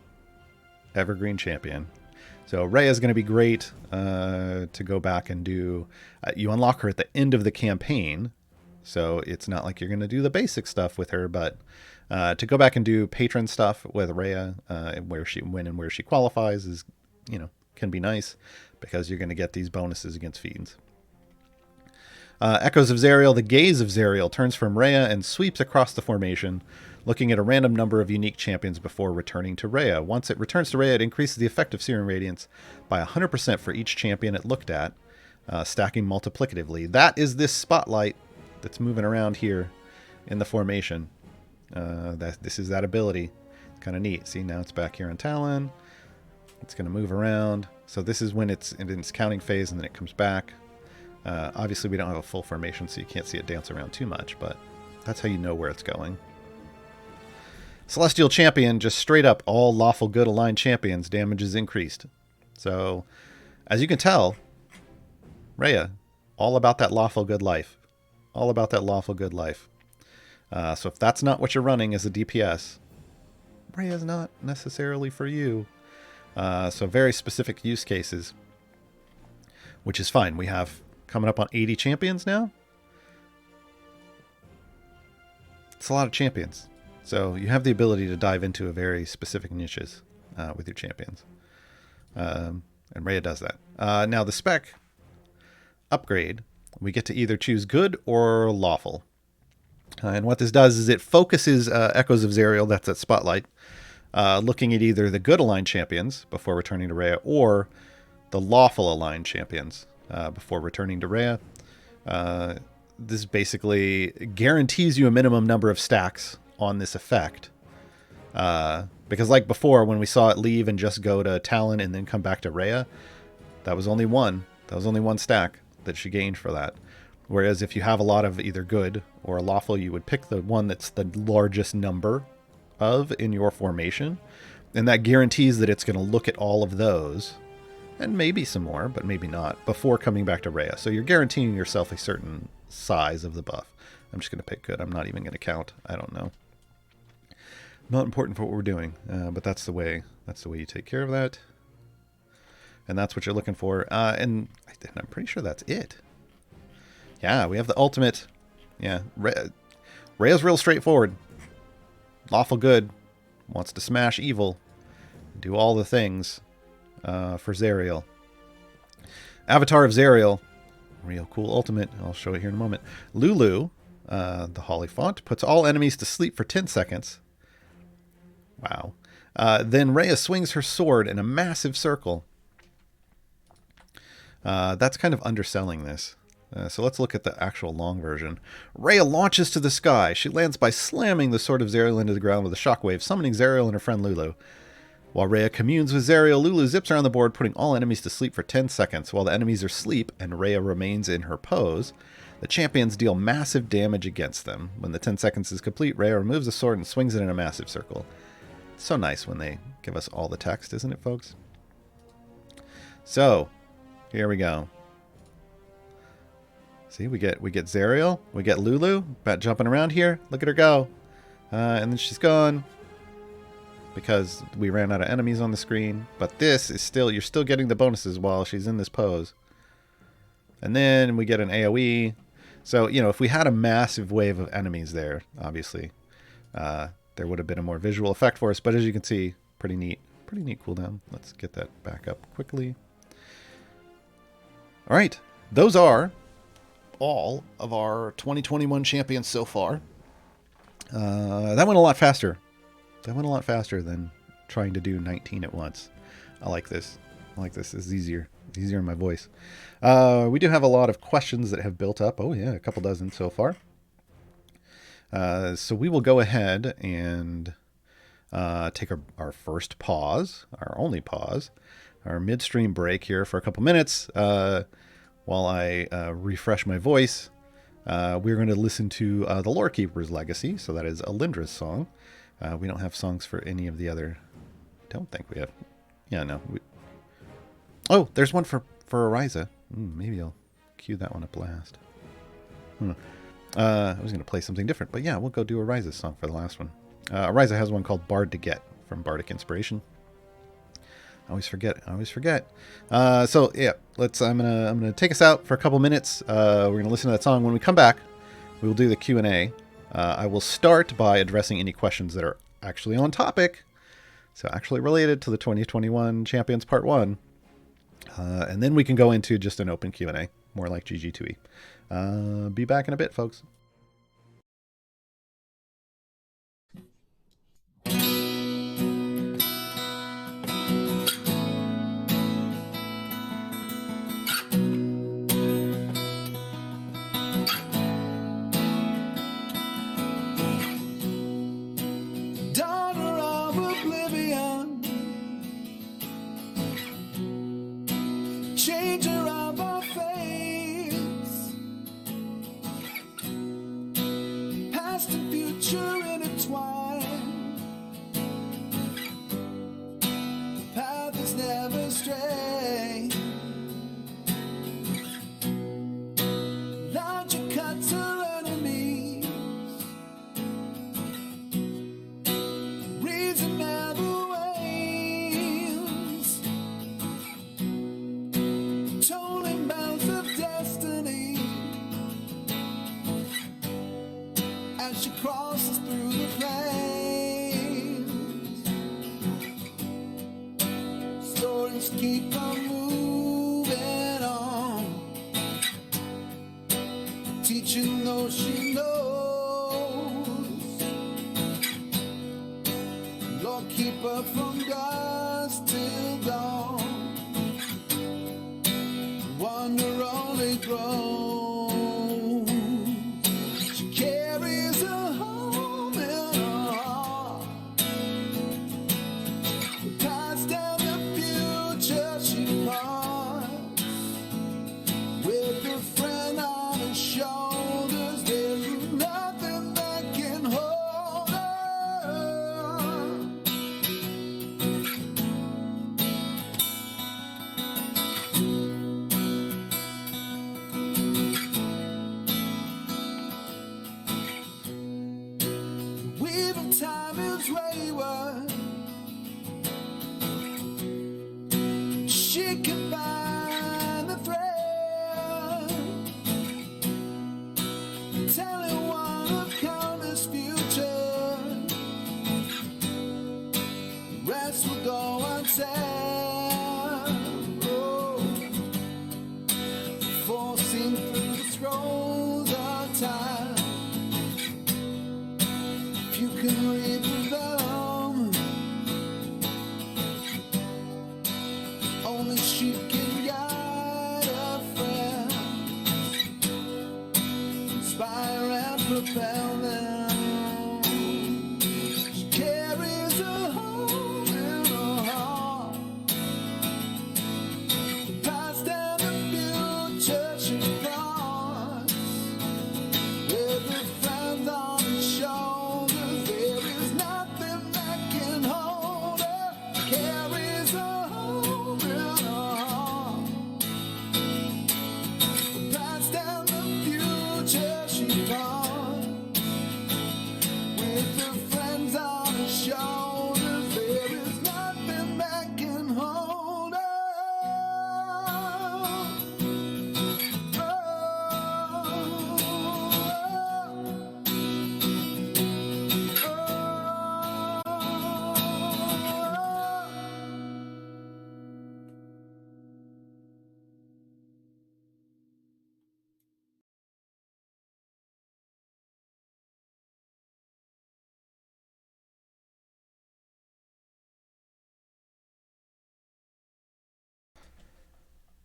evergreen champion. So Rhea is going to be great to go back and do. You unlock her at the end of the campaign, so it's not like you're going to do the basic stuff with her, but to go back and do patron stuff with Rhea, when and where she qualifies is, can be nice because you're going to get these bonuses against fiends. Echoes of Zariel. The gaze of Zariel turns from Rhea and sweeps across the formation, looking at a random number of unique champions before returning to Rhea. Once it returns to Rhea, it increases the effective Searing Radiance by 100% for each champion it looked at, stacking multiplicatively. That is this spotlight that's moving around here in the formation. This is that ability. Kind of neat. See, now it's back here on Talon. It's going to move around. So this is when it's in its counting phase, and then it comes back. Obviously, we don't have a full formation, so you can't see it dance around too much, but that's how you know where it's going. Celestial Champion, just straight up, all lawful good aligned champions, damage is increased. So, as you can tell, Rhea, all about that lawful good life. All about that lawful good life. So if that's not what you're running as a DPS, Rhea's not necessarily for you. So very specific use cases, which is fine. We have coming up on 80 champions now. It's a lot of champions. So you have the ability to dive into a very specific niches with your champions. And Rhea does that. Now the Spec Upgrade, we get to either choose good or lawful. And what this does is it focuses Echoes of Zariel, that's that spotlight, looking at either the good aligned champions before returning to Rhea or the lawful aligned champions before returning to Rhea. This basically guarantees you a minimum number of stacks on this effect. Because like before, when we saw it leave and just go to Talon and then come back to Rhea, that was only one. That was only one stack that she gained for that. Whereas if you have a lot of either good or lawful, you would pick the one that's the largest number of in your formation. And that guarantees that it's going to look at all of those, and maybe some more, but maybe not, before coming back to Rhea. So you're guaranteeing yourself a certain size of the buff. I'm just going to pick good. I'm not even going to count. I don't know. Not important for what we're doing, but that's the way you take care of that. And that's what you're looking for. And I'm pretty sure that's it. Yeah, we have the ultimate. Yeah, Rhea's real straightforward. Lawful good, wants to smash evil, do all the things for Zariel. Avatar of Zariel, real cool ultimate. I'll show it here in a moment. Lulu, the Holly font, puts all enemies to sleep for 10 seconds. Wow. Then Rhea swings her sword in a massive circle. That's kind of underselling this. So let's look at the actual long version. Rhea launches to the sky. She lands by slamming the Sword of Zariel into the ground with a shockwave, summoning Zariel and her friend Lulu. While Rhea communes with Zariel, Lulu zips around the board, putting all enemies to sleep for 10 seconds. While the enemies are asleep and Rhea remains in her pose, the champions deal massive damage against them. When the 10 seconds is complete, Rhea removes the sword and swings it in a massive circle. It's so nice when they give us all the text, isn't it, folks? So, here we go. See, we get Zariel, we get Lulu, about jumping around here. Look at her go. And then she's gone because we ran out of enemies on the screen. But this is still, you're still getting the bonuses while she's in this pose. And then we get an AoE. So, you know, if we had a massive wave of enemies there, obviously, there would have been a more visual effect for us. But as you can see, pretty neat cooldown. Let's get that back up quickly. All right, those are all of our 2021 champions so far. That went a lot faster. That went a lot faster than trying to do 19 at once. I like this. This is easier. It's easier in my voice. We do have a lot of questions that have built up. Oh yeah, a couple dozen so far. So we will go ahead and take our first pause, our only pause, our midstream break here for a couple minutes. While I refresh my voice, we're going to listen to the Lore Keeper's Legacy. So that is Elindra's song. We don't have songs for any of the other. Don't think we have. Yeah, no. Oh, there's one for Ryza. Maybe I'll cue that one up last. I was going to play something different, but yeah, we'll go do a Ryza song for the last one. Ryza has one called Bard to Get from Bardic Inspiration. I always forget. So yeah, I'm gonna take us out for a couple minutes. We're gonna listen to that song. When we come back, we will do the Q&A. I will start by addressing any questions that are actually on topic, so actually related to the 2021 Champions Part 1. And then we can go into just an open Q&A, more like GG2E. Be back in a bit, folks. Changer of our fates, past and future intertwined. The path is never straight. Logic cuts our enemies. Reason never wanes. Tolling bells of destiny as she crosses through the flames. Stories keep on moving on, teaching those she knows. Lord, keep her from dusk till dawn. Wonder only grows. She carries a home in her heart. The past and the future she parts. With her friend on her shoulders, there's nothing that can hold her. Weave of time is wayward. She can find the thread, telling one of countless future. The rest will go unsaid. Oh, forcing through the scrolls of time. You can read through them. Only she can guide a friend, inspire and propel them. She carries a home in her heart.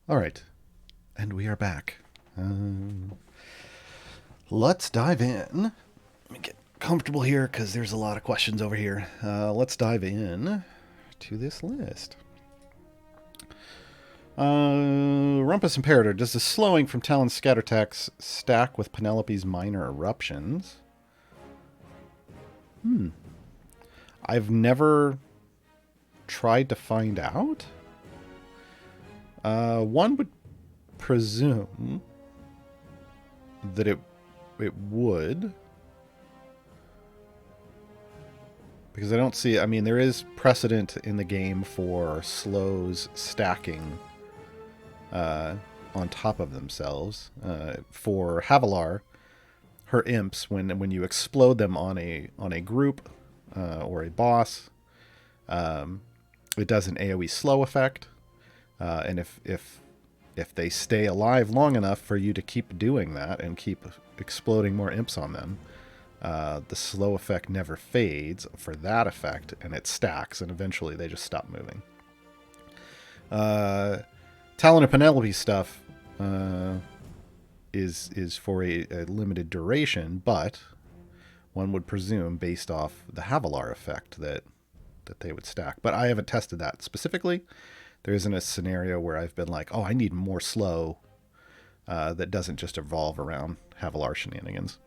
All right, and we are back. Let's dive in. Let me get comfortable here because there's a lot of questions over here. Let's dive in to this list. Rumpus Imperator. Does the slowing from Talon's scatter attacks stack with Penelope's minor eruptions? I've never tried to find out. One would presume that it would, because I don't see. I mean, there is precedent in the game for slows stacking on top of themselves. For Gaarawarr, her imps, when you explode them on a group or a boss, it does an AoE slow effect, and if they stay alive long enough for you to keep doing that and keep exploding more imps on them, the slow effect never fades for that effect, and it stacks, and eventually they just stop moving. Talon and Penelope stuff is for a limited duration, but one would presume, based off the Gaarawarr effect, that they would stack. But I haven't tested that specifically. There isn't a scenario where I've been like, oh, I need more slow that doesn't just evolve around Gaarawarr shenanigans.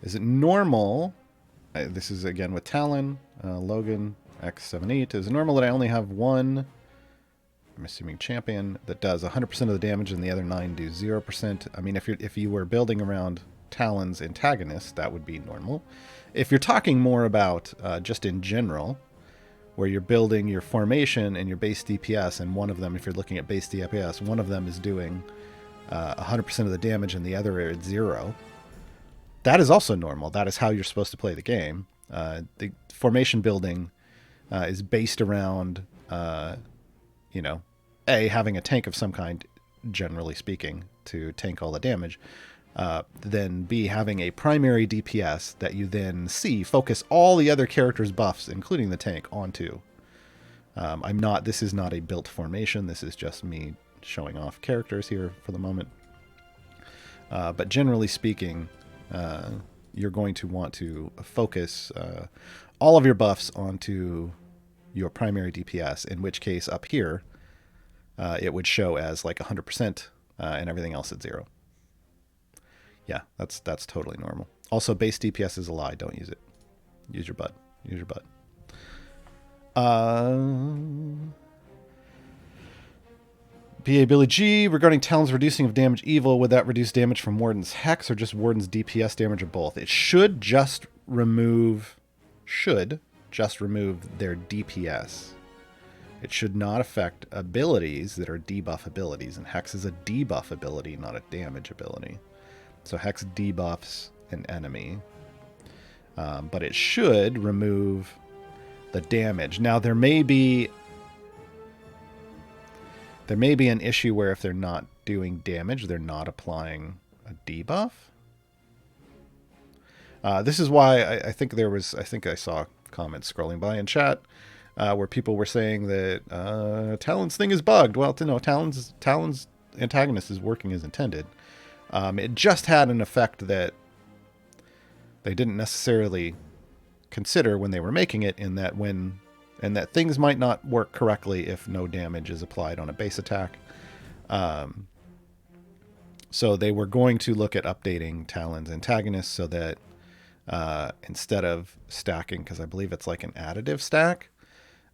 Is it normal? This is again with Talon, Logan, X78. Is it normal that I only have one, I'm assuming, champion that does 100% of the damage and the other 9 do 0%? I mean, if you were building around Talon's Antagonist, that would be normal. If you're talking more about just in general, where you're building your formation and your base DPS, and one of them, if you're looking at base DPS, one of them is doing 100% of the damage and the other is 0, that is also normal. That is how you're supposed to play the game. The formation building is based around, having a tank of some kind, generally speaking, to tank all the damage. Then B, having a primary DPS that you then focus all the other characters' buffs, including the tank, onto. This is not a built formation. This is just me showing off characters here for the moment. But generally speaking, you're going to want to focus all of your buffs onto your primary DPS, in which case up here, it would show as like 100% and everything else at 0. Yeah, that's totally normal. Also, base DPS is a lie. Don't use it. Use your butt. Use your butt. BA Billy G, regarding Talon's reducing of damage evil, would that reduce damage from Warden's Hex or just Warden's DPS damage, or both? It should just remove their DPS. It should not affect abilities that are debuff abilities, and Hex is a debuff ability, not a damage ability. So Hex debuffs an enemy, but it should remove the damage. Now there may be an issue where if they're not doing damage, they're not applying a debuff. This is why I think I saw comments scrolling by in chat where people were saying that Talon's thing is bugged. Well, no, Talon's Antagonist is working as intended. It just had an effect that they didn't necessarily consider when they were making it, and that things might not work correctly if no damage is applied on a base attack. So they were going to look at updating Talon's Antagonist so that instead of stacking, because I believe it's like an additive stack,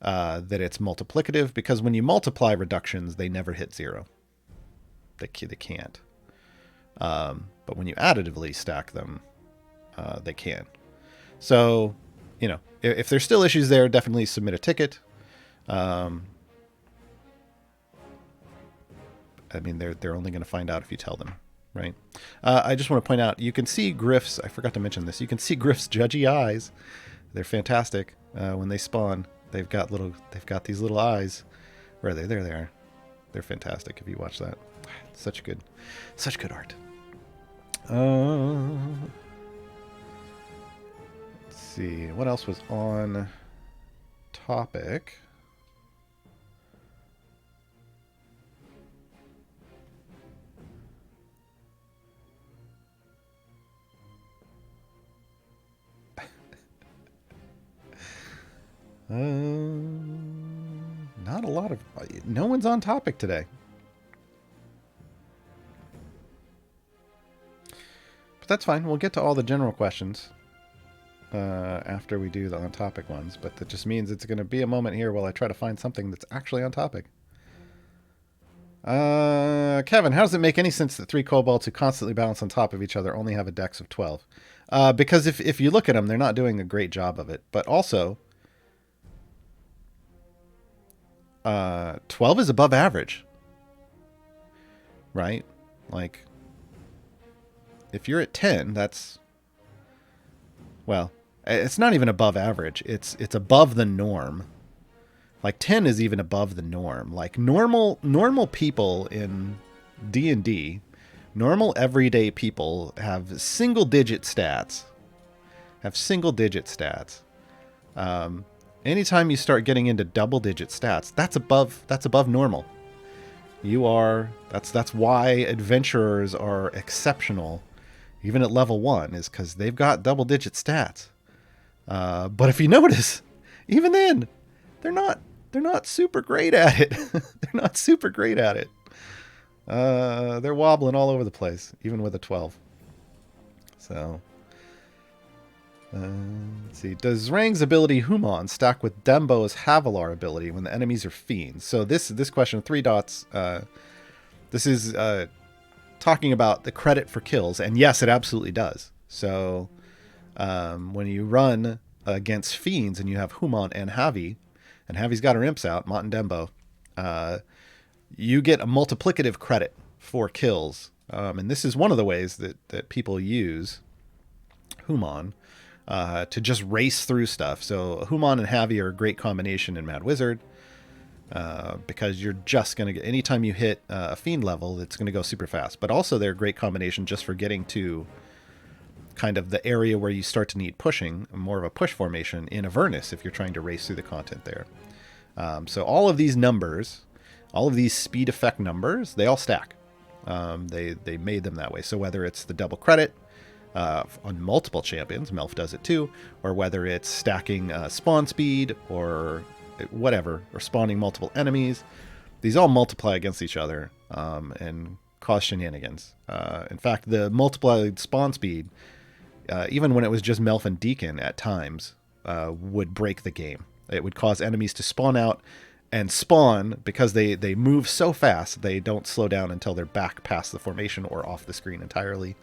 that it's multiplicative, because when you multiply reductions, they never hit 0. They can't. But when you additively stack them, they can. So, if there's still issues there, definitely submit a ticket. I mean, they're only going to find out if you tell them, right? I just want to point out, you can see Griff's, I forgot to mention this, you can see Griff's judgy eyes. They're fantastic. When they spawn, they've got these little eyes. Where are they? There they are. They're fantastic if you watch that. Such good art. Let's see, what else was on topic? Not a lot of... No one's on topic today. But that's fine. We'll get to all the general questions after we do the on-topic ones. But that just means it's going to be a moment here while I try to find something that's actually on topic. Kevin, how does it make any sense that 3 kobolds who constantly balance on top of each other only have a dex of 12? Because if you look at them, they're not doing a great job of it. But also... 12 is above average, right? Like, if you're at 10, that's, well, it's not even above average. It's above the norm. Like 10 is even above the norm. Like normal people in D&D, normal everyday people have single digit stats. Anytime you start getting into double-digit stats, that's above normal. That's why adventurers are exceptional, even at level 1, is because they've got double-digit stats. But if you notice, even then, they're not super great at it. They're wobbling all over the place, even with a 12. So... let's see. Does Zrang's ability Humon stack with Dembo's Havilar ability when the enemies are fiends? So this question, 3 dots. This is talking about the credit for kills, and yes, it absolutely does. So when you run against fiends and you have Humon and Havi, and Havi's got her imps out, Mott and Dembo, you get a multiplicative credit for kills. And this is one of the ways that people use Humon. To just race through stuff. So Humon and Havi are a great combination in Mad Wizard because you're just going to get... Anytime you hit a Fiend level, it's going to go super fast. But also they're a great combination just for getting to kind of the area where you start to need pushing, more of a push formation in Avernus if you're trying to race through the content there. So all of these numbers, all of these speed effect numbers, they all stack. They made them that way. So whether it's the double credit, on multiple champions, Melf does it too, or whether it's stacking spawn speed or whatever, or spawning multiple enemies, these all multiply against each other and cause shenanigans. In fact, the multiplied spawn speed, even when it was just Melf and Deacon at times, would break the game. It would cause enemies to spawn out and spawn because they move so fast they don't slow down until they're back past the formation or off the screen entirely.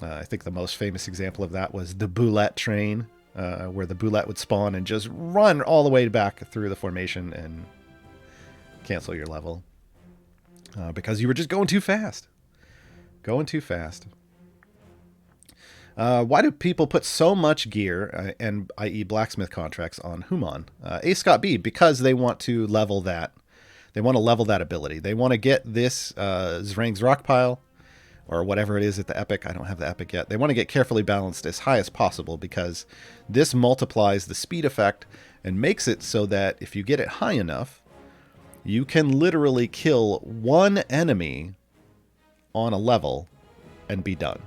I think the most famous example of that was the Boulette train, where the Boulette would spawn and just run all the way back through the formation and cancel your level. Because you were just going too fast. Why do people put so much gear, and i.e. blacksmith contracts, on Humon? A. Scott B. Because they want to level that. They want to level that ability. They want to get this Zrang's Rockpile, or whatever it is at the epic. I don't have the epic yet. They want to get carefully balanced as high as possible because this multiplies the speed effect and makes it so that if you get it high enough, you can literally kill one enemy on a level and be done.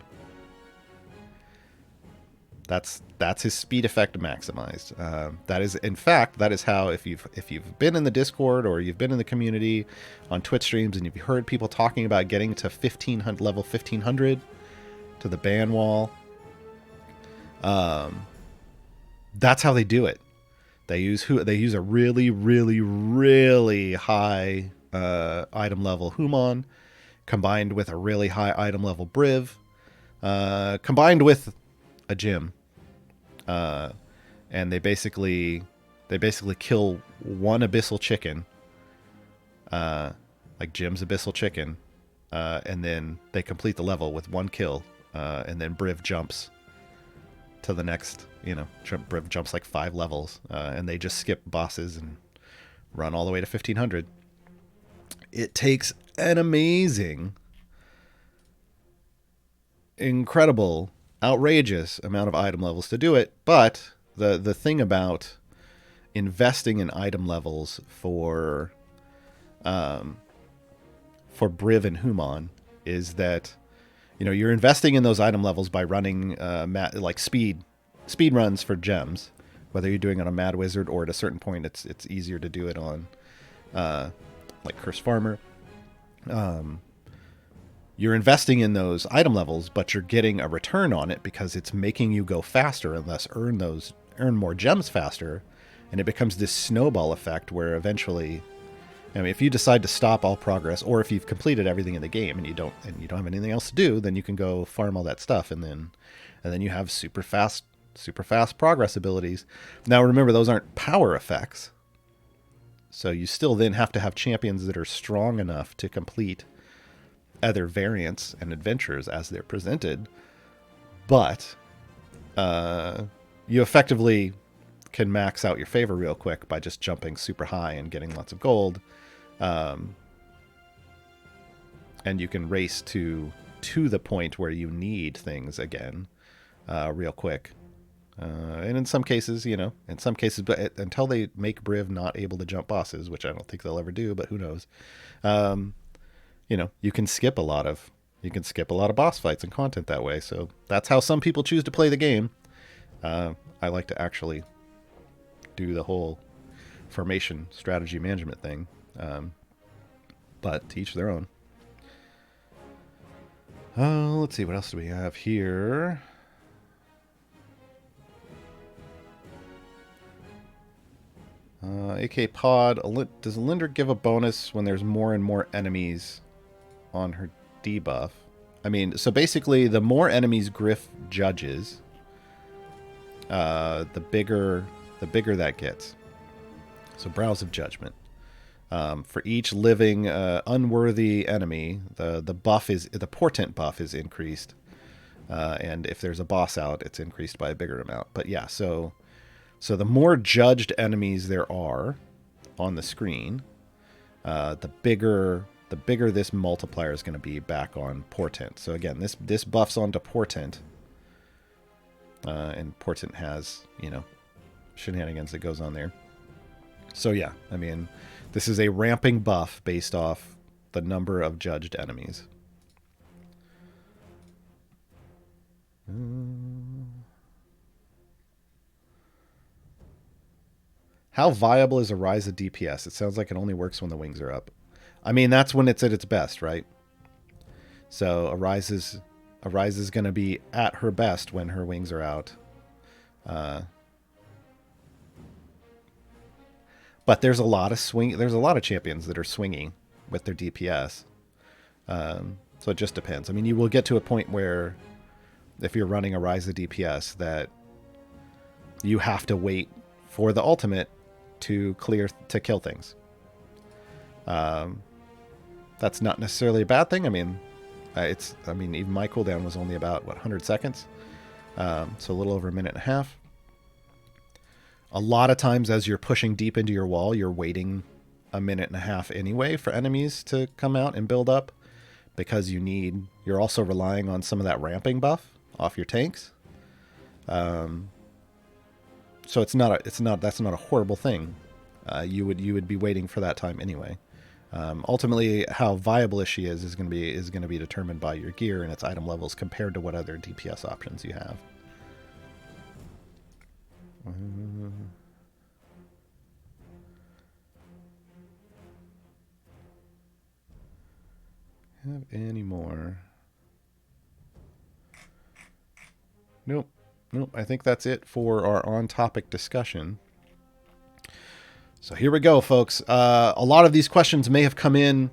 That's his speed effect maximized. That is, in fact, that is how, if you've been in the Discord or you've been in the community on Twitch streams and you've heard people talking about getting to level 1500 to the ban wall, that's how they do it. They use a really, really, really high item level Humon combined with a really high item level Briv, combined with a gym. And they basically kill one abyssal chicken, like Jim's abyssal chicken, and then they complete the level with one kill, and then Briv jumps to the next, Briv jumps like 5 levels, and they just skip bosses and run all the way to 1500. It takes an amazing, incredible outrageous amount of item levels to do it. But the thing about investing in item levels for Briv and Humon is that, you know, you're investing in those item levels by running like speed runs for gems. Whether you're doing it on Mad Wizard or at a certain point, it's easier to do it on like Cursed Farmer. You're investing in those item levels, but you're getting a return on it because it's making you go faster and thus earn more gems faster, and it becomes this snowball effect where eventually, I mean, if you decide to stop all progress, or if you've completed everything in the game and you don't have anything else to do, then you can go farm all that stuff, and then you have super fast progress abilities. Now remember, those aren't power effects, so you still then have to have champions that are strong enough to complete other variants and adventures as they're presented. But you effectively can max out your favor real quick by just jumping super high and getting lots of gold. And you can race to the point where you need things again real quick. And in some cases, but until they make Briv not able to jump bosses, which I don't think they'll ever do, but who knows, you can skip a lot of boss fights and content that way. So that's how some people choose to play the game. I like to actually do the whole formation strategy management thing. But to each their own. Let's see, what else do we have here? AK Pod, does Elindra give a bonus when there's more and more enemies on her debuff? I mean, so basically, the more enemies Griff judges, the bigger that gets. So Brows of Judgment. For each living unworthy enemy, the portent buff is increased, and if there's a boss out, it's increased by a bigger amount. But yeah, so the more judged enemies there are on the screen, the bigger this multiplier is going to be back on portent. So again, this buffs onto portent, and portent has shenanigans that goes on there. So yeah, I mean, this is a ramping buff based off the number of judged enemies. How viable is a Ryzen DPS? It sounds like it only works when the wings are up. I mean, that's when it's at its best, right? So a Ryze is going to be at her best when her wings are out. But there's a lot of champions that are swinging with their DPS. So it just depends. I mean, you will get to a point where if you're running a Ryzen DPS that you have to wait for the ultimate to kill things. That's not necessarily a bad thing. I mean, even my cooldown was only about 100 seconds, so a little over a minute and a half. A lot of times, as you're pushing deep into your wall, you're waiting a minute and a half anyway for enemies to come out and build up, because you're also relying on some of that ramping buff off your tanks. So that's not a horrible thing. You would be waiting for that time anyway. Ultimately, how viable she is going to be determined by your gear and its item levels compared to what other DPS options you have. Have any more? Nope. I think that's it for our on-topic discussion. So here we go, folks. A lot of these questions may have come in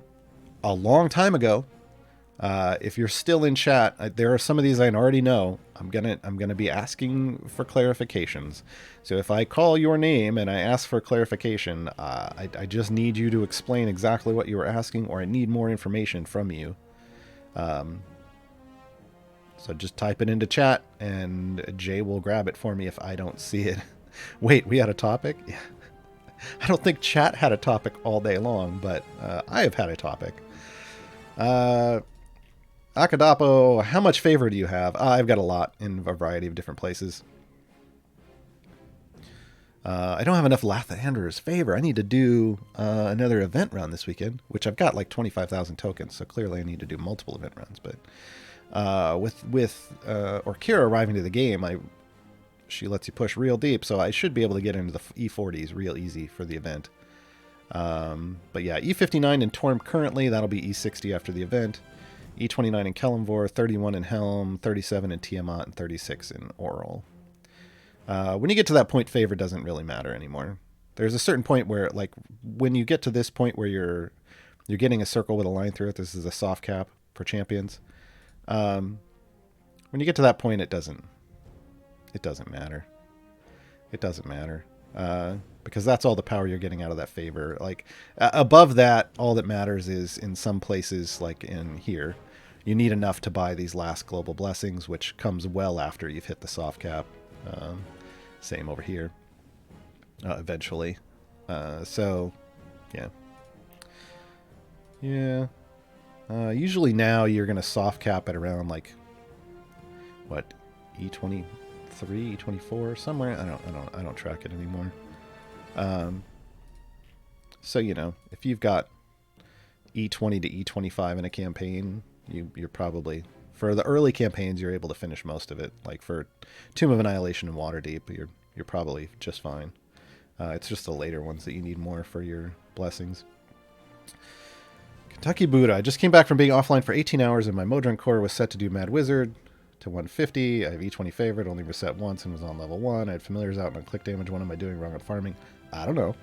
a long time ago. If you're still in chat, there are some of these I already know. I'm gonna be asking for clarifications. So if I call your name and I ask for clarification, I just need you to explain exactly what you were asking, or I need more information from you. So just type it into chat, and Jay will grab it for me if I don't see it. Wait, we had a topic? Yeah. I don't think chat had a topic all day long, but I have had a topic. Akadapo, how much favor do you have? I've got a lot in a variety of different places. I don't have enough Lathander's favor. I need to do another event run this weekend, which I've got like 25,000 tokens, so clearly I need to do multiple event runs. But with Orkira arriving to the game, she lets you push real deep, so I should be able to get into the E40s real easy for the event. But yeah, E59 in Torm currently, that'll be E60 after the event. E29 in Kelemvor, 31 in Helm, 37 in Tiamat, and 36 in Oral. When you get to that point, favor doesn't really matter anymore. There's a certain point where, like, when you get to this point where you're getting a circle with a line through it, this is a soft cap for champions. When you get to that point, it doesn't matter. It doesn't matter. Because that's all the power you're getting out of that favor. Like, above that, all that matters is in some places, like in here, you need enough to buy these last global blessings, which comes well after you've hit the soft cap. Same over here. Eventually. So, yeah. Yeah. Usually now you're going to soft cap at around, like, what, E23, E24, somewhere? I don't track it anymore. So, you know, if you've got E20 to E25 in a campaign, you're probably, for the early campaigns, you're able to finish most of it. Like for Tomb of Annihilation and Waterdeep, you're probably just fine. It's just the later ones that you need more for your blessings. Kentucky Buddha. I just came back from being offline for 18 hours and my Modron core was set to do Mad Wizard to 150. I have E20 favorite, only reset once and was on level 1. I had familiars out on click damage. What am I doing wrong on farming? I don't know.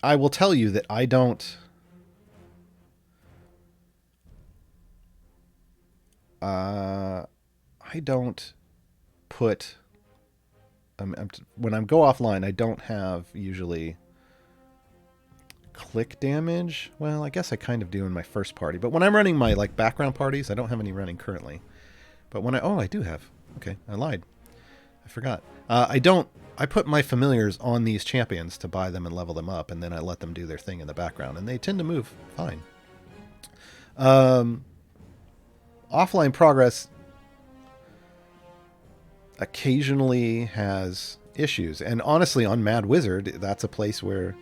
I will tell you that I don't... I don't put... when I go offline, I don't have usually click damage. Well, I guess I kind of do in my first party. But when I'm running my like background parties, I don't have any running currently. But when I do have. Okay, I lied. I forgot. I put my familiars on these champions to buy them and level them up, and then I let them do their thing in the background, and they tend to move fine. Offline progress occasionally has issues. And honestly, on Mad Wizard, that's a place where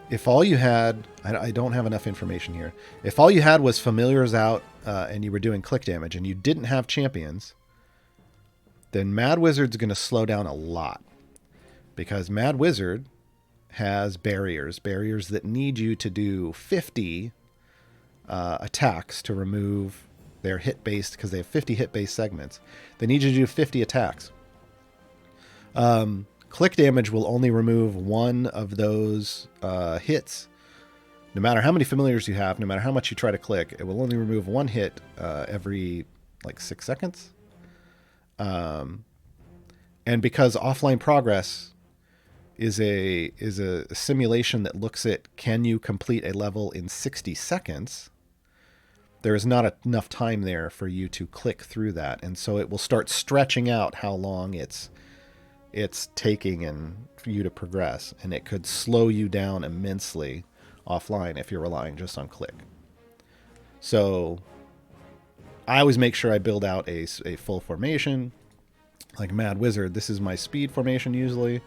if all you had... I don't have enough information here. If all you had was familiars out and you were doing click damage and you didn't have champions, then Mad Wizard's going to slow down a lot. Because Mad Wizard has barriers that need you to do 50 attacks to remove their hit-based, because they have 50 hit-based segments. They need you to do 50 attacks. Click damage will only remove one of those hits. No matter how many familiars you have, no matter how much you try to click, it will only remove one hit every, like, 6 seconds. And because offline progress is a simulation that looks at can you complete a level in 60 seconds, there is not enough time there for you to click through that. And so it will start stretching out how long it's taking and for you to progress. And it could slow you down immensely offline if you're relying just on click. So I always make sure I build out a full formation. Like Mad Wizard, this is my speed formation usually.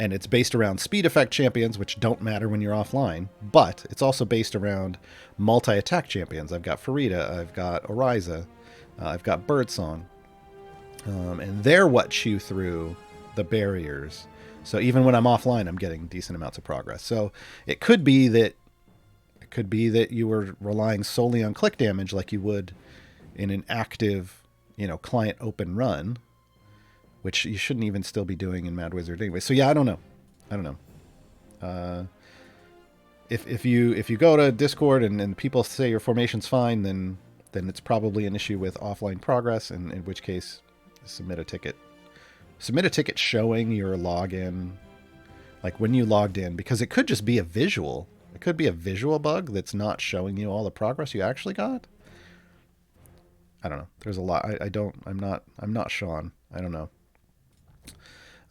And it's based around speed effect champions, which don't matter when you're offline, but it's also based around multi-attack champions. I've got Farida, I've got Oriza, I've got Birdsong, and they're what chew through the barriers. So even when I'm offline, I'm getting decent amounts of progress. So it could be that you were relying solely on click damage like you would in an active, client open run, which you shouldn't even still be doing in Mad Wizard anyway. So yeah, I don't know. If you go to Discord and people say your formation's fine, then it's probably an issue with offline progress, and in which case submit a ticket. Submit a ticket showing your login, like when you logged in, because it could just be a visual. It could be a visual bug that's not showing you all the progress you actually got. I don't know. There's a lot. I'm not Sean. I don't know.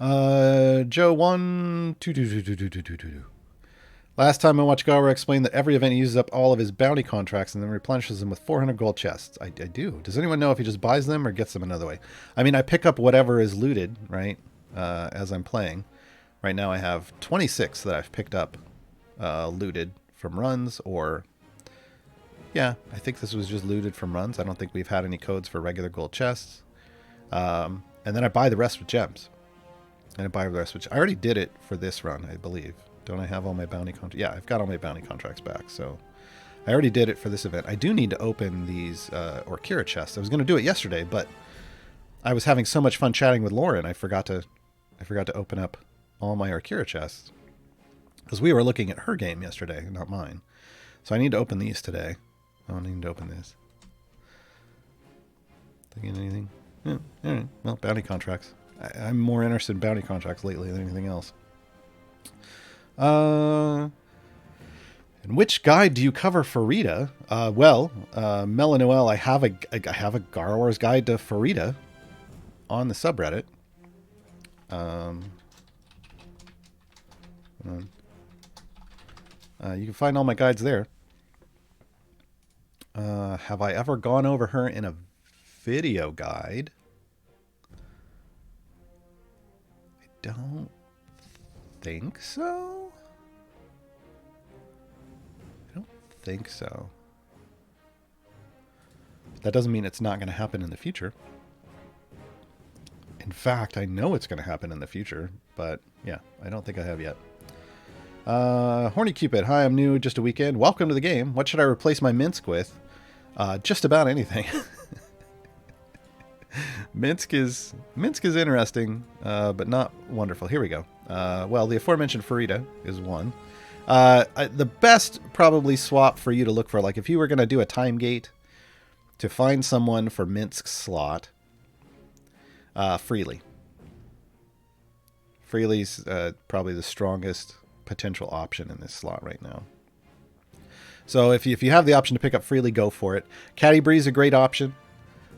Joe 1 2 2 2 2 2 2 2 2. Last time I watched Gaarawarr explain that every event he uses up all of his bounty contracts and then replenishes them with 400 gold chests. I do. Does anyone know if he just buys them or gets them another way? I mean, I pick up whatever is looted, right, as I'm playing. Right now I have 26 that I've picked up looted from runs or... Yeah, I think this was just looted from runs. I don't think we've had any codes for regular gold chests. And then I buy the rest with gems. And I buy the rest with... I already did it for this run, I believe. Don't I have all my bounty contracts? Yeah, I've got all my bounty contracts back, so... I already did it for this event. I do need to open these Orkira chests. I was going to do it yesterday, but I was having so much fun chatting with Lauren, I forgot to open up all my Orkira chests. Because we were looking at her game yesterday, not mine. So I need to open these today. I don't need to open this. Thinking anything? Yeah, all right. Well, bounty contracts. I'm more interested in bounty contracts lately than anything else. In which guide do you cover Farida? Melanoel, I have a Gaarawarr's guide to Farida on the subreddit. You can find all my guides there. Have I ever gone over her in a video guide? I don't think so. I don't think so. That doesn't mean it's not going to happen in the future. In fact, I know it's going to happen in the future, but yeah, I don't think I have yet. Horny Cupid, hi, I'm new, just a weekend. Welcome to the game. What should I replace my Minsk with? Just about anything. Minsk is interesting, but not wonderful. Here we go. Well, the aforementioned Farida is one. The best probably swap for you to look for, like if you were going to do a time gate to find someone for Minsk's slot, Freely. Freely's probably the strongest potential option in this slot right now. So if you have the option to pick up Freely, go for it. Caddy Bree's a great option,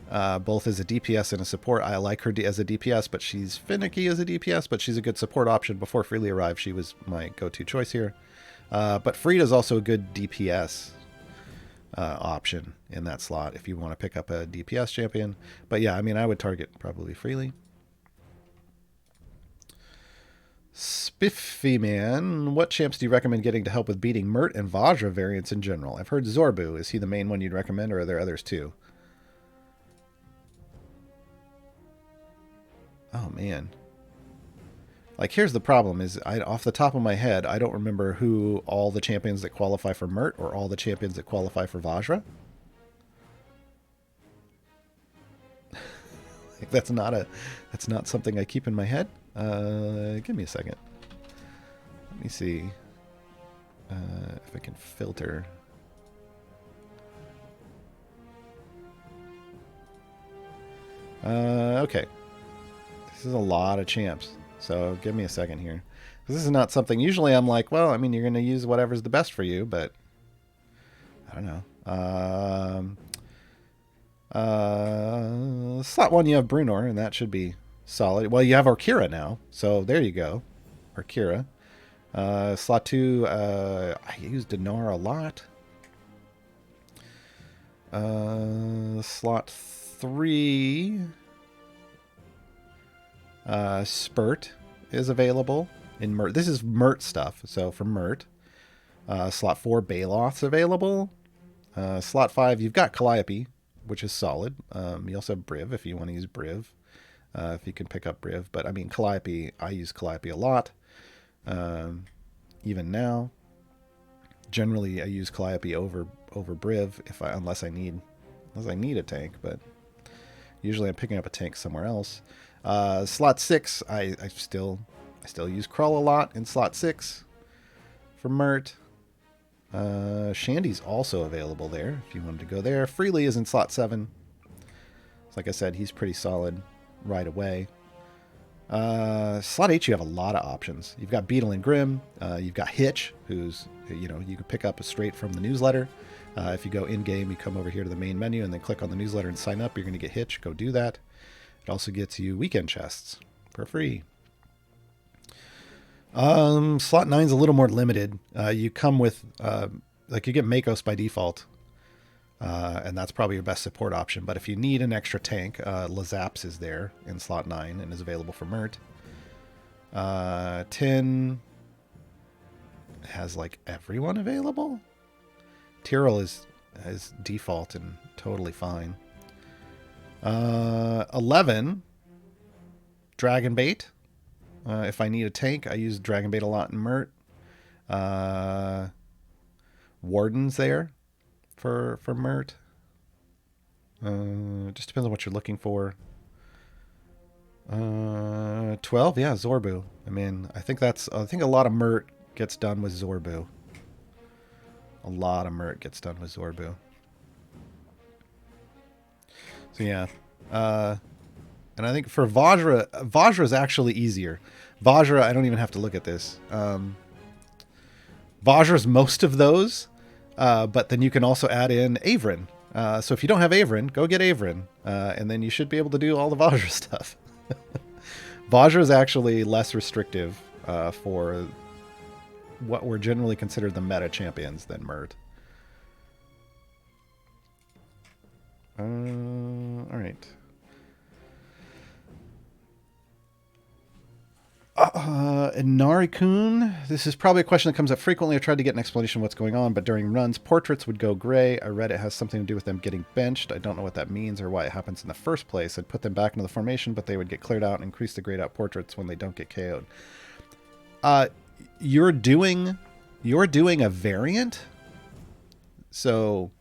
both as a DPS and a support. I like her as a DPS, but she's finicky as a DPS, but she's a good support option. Before Freely arrived, she was my go-to choice here. But Frida's also a good DPS option in that slot if you want to pick up a DPS champion. But yeah, I mean, I would target probably Freely. Spiffy Man, what champs do you recommend getting to help with beating Mert and Vajra variants in general? I've heard Zorbu. Is he the main one you'd recommend, or are there others too? Oh, man. Like, here's the problem, is off the top of my head, I don't remember who all the champions that qualify for Mert or all the champions that qualify for Vajra. Like, that's not something I keep in my head. Give me a second. Let me see if I can filter. Okay. This is a lot of champs, so give me a second here. This is not something, usually I'm like, well, I mean, you're going to use whatever's the best for you, but I don't know. Slot 1, you have Brunor, and that should be solid. Well, you have Orkira now, so there you go. Orkira. Slot 2, I use Dinar a lot. Slot 3, Spurt is available in Mert. This is Mert stuff, so for Mert. Slot 4, Baloth's available. Slot 5, you've got Calliope, which is solid. You also have Briv if you want to use Briv. If you can pick up Briv. But, I mean, Calliope, I use Calliope a lot. Even now. Generally, I use Calliope over Briv unless I need a tank. But usually I'm picking up a tank somewhere else. Slot 6, I still use Krull a lot in slot 6 for Mert. Shandy's also available there if you wanted to go there. Freely is in slot 7. So like I said, he's pretty solid right away. Slot 8, you have a lot of options. You've got Beetle and Grim. You've got Hitch, who's, you can pick up straight from the newsletter. If you go in-game, you come over here to the main menu and then click on the newsletter and sign up. You're going to get Hitch. Go do that. It also gets you weekend chests for free. Slot 9's a little more limited. You come with, like, you get Makos by default, and that's probably your best support option. But if you need an extra tank, Lazaps is there in slot 9 and is available for Mert. 10 has, like, everyone available. Tyrell is default and totally fine. 11, Dragon Bait. If I need a tank, I use Dragon Bait a lot in Mert. Warden's there for Mert. Just depends on what you're looking for. 12, yeah, Zorbu. I mean, I think a lot of Mert gets done with Zorbu. A lot of Mert gets done with Zorbu. So yeah. And I think for Vajra is actually easier. Vajra, I don't even have to look at this. Vajra's most of those, but then you can also add in Averin. So if you don't have Averin, go get Averin, and then you should be able to do all the Vajra stuff. Vajra is actually less restrictive for what were generally considered the meta champions than Mert. All right. And Narikun, this is probably a question that comes up frequently. I tried to get an explanation of what's going on, but during runs, portraits would go gray. I read it has something to do with them getting benched. I don't know what that means or why it happens in the first place. I'd put them back into the formation, but they would get cleared out and increase the grayed out portraits when they don't get KO'd. You're doing a variant. So,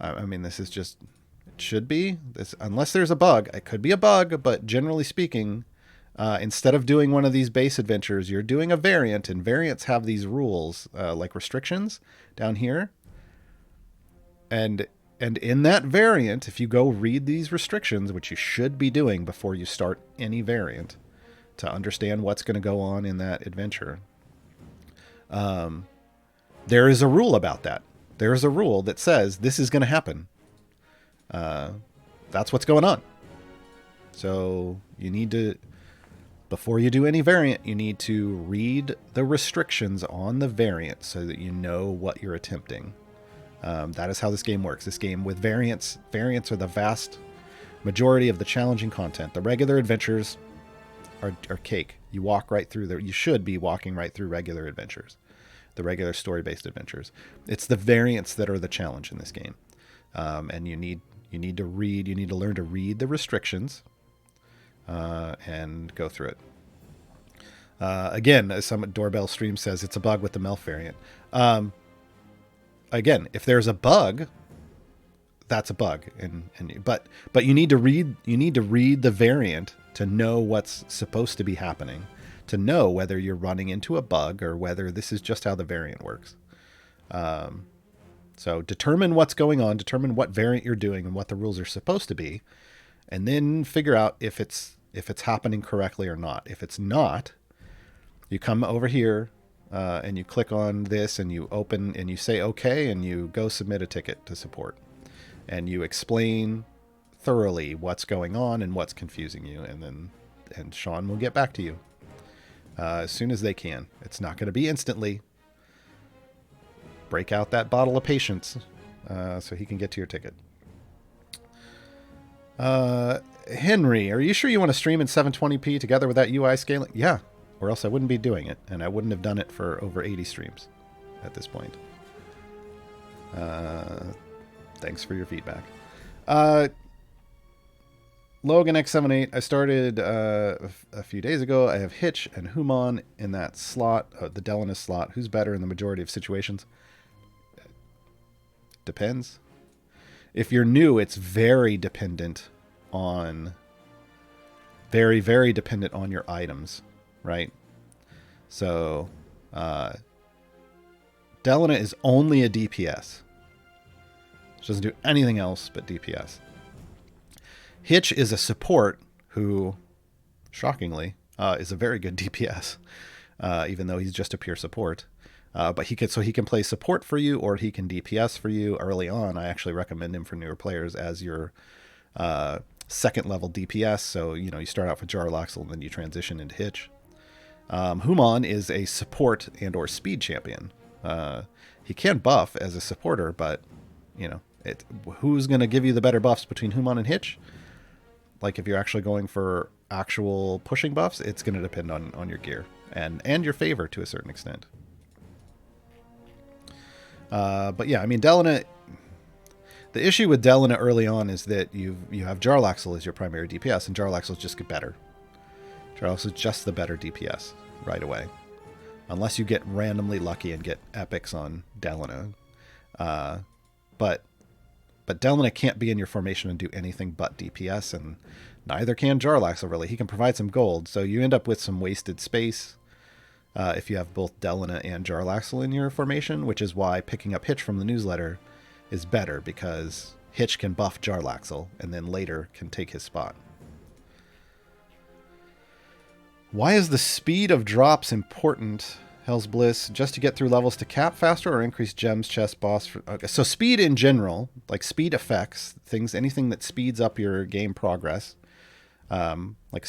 I mean, this is just, it should be this, unless there's a bug. It could be a bug, but generally speaking, instead of doing one of these base adventures, you're doing a variant, and variants have these rules, like restrictions down here. And in that variant, if you go read these restrictions, which you should be doing before you start any variant to understand what's going to go on in that adventure, there is a rule about that. There is a rule that says this is going to happen. That's what's going on. So you need to, before you do any variant, you need to read the restrictions on the variant so that you know what you're attempting. That is how this game works. This game with variants are the vast majority of the challenging content. The regular adventures are cake. You walk right through there. You should be walking right through regular adventures, the regular story-based adventures. It's the variants that are the challenge in this game. And you need to learn to read the restrictions and go through it. Again, as some Doorbell Stream says, it's a bug with the Melf variant. Again, if there's a bug, that's a bug, but you need to read the variant to know what's supposed to be happening, to know whether you're running into a bug or whether this is just how the variant works. So determine what's going on, determine what variant you're doing and what the rules are supposed to be, and then figure out if it's happening correctly or not. If it's not, you come over here and you click on this and you open and you say okay and you go submit a ticket to support. And you explain thoroughly what's going on and what's confusing you, and Sean will get back to you as soon as they can. It's not going to be instantly. Break out that bottle of patience so he can get to your ticket. Henry, are you sure you want to stream in 720p together with that UI scaling? Yeah, or else I wouldn't be doing it, and I wouldn't have done it for over 80 streams at this point. Thanks for your feedback. Logan X78, I started a few days ago. I have Hitch and Humon in that slot, the Delinist slot. Who's better in the majority of situations? Depends. If you're new, it's very dependent on very dependent on your items, right? So Delina is only a DPS. She doesn't do anything else but DPS. Hitch is a support who, shockingly, is a very good DPS, even though he's just a pure support. But he can play support for you, or he can DPS for you early on. I actually recommend him for newer players as your second level DPS. So you start out with Jarlaxle and then you transition into Hitch. Humon is a support and or speed champion. He can buff as a supporter, but you know, who's going to give you the better buffs between Humon and Hitch? Like if you're actually going for actual pushing buffs, it's going to depend on your gear and your favor to a certain extent. But yeah, I mean, Delina. The issue with Delina early on is that you have Jarlaxle as your primary DPS, and Jarlaxle's just get better. Jarlaxle's just the better DPS right away, unless you get randomly lucky and get epics on Delina. But Delina can't be in your formation and do anything but DPS, and neither can Jarlaxle really. He can provide some gold, so you end up with some wasted space if you have both Delina and Jarlaxle in your formation, which is why picking up Hitch from the newsletter is better, because Hitch can buff Jarlaxle and then later can take his spot. Why is the speed of drops important, Hell's Bliss? Just to get through levels to cap faster or increase gems, chest, boss? Okay, so speed in general, like speed effects, anything that speeds up your game progress, like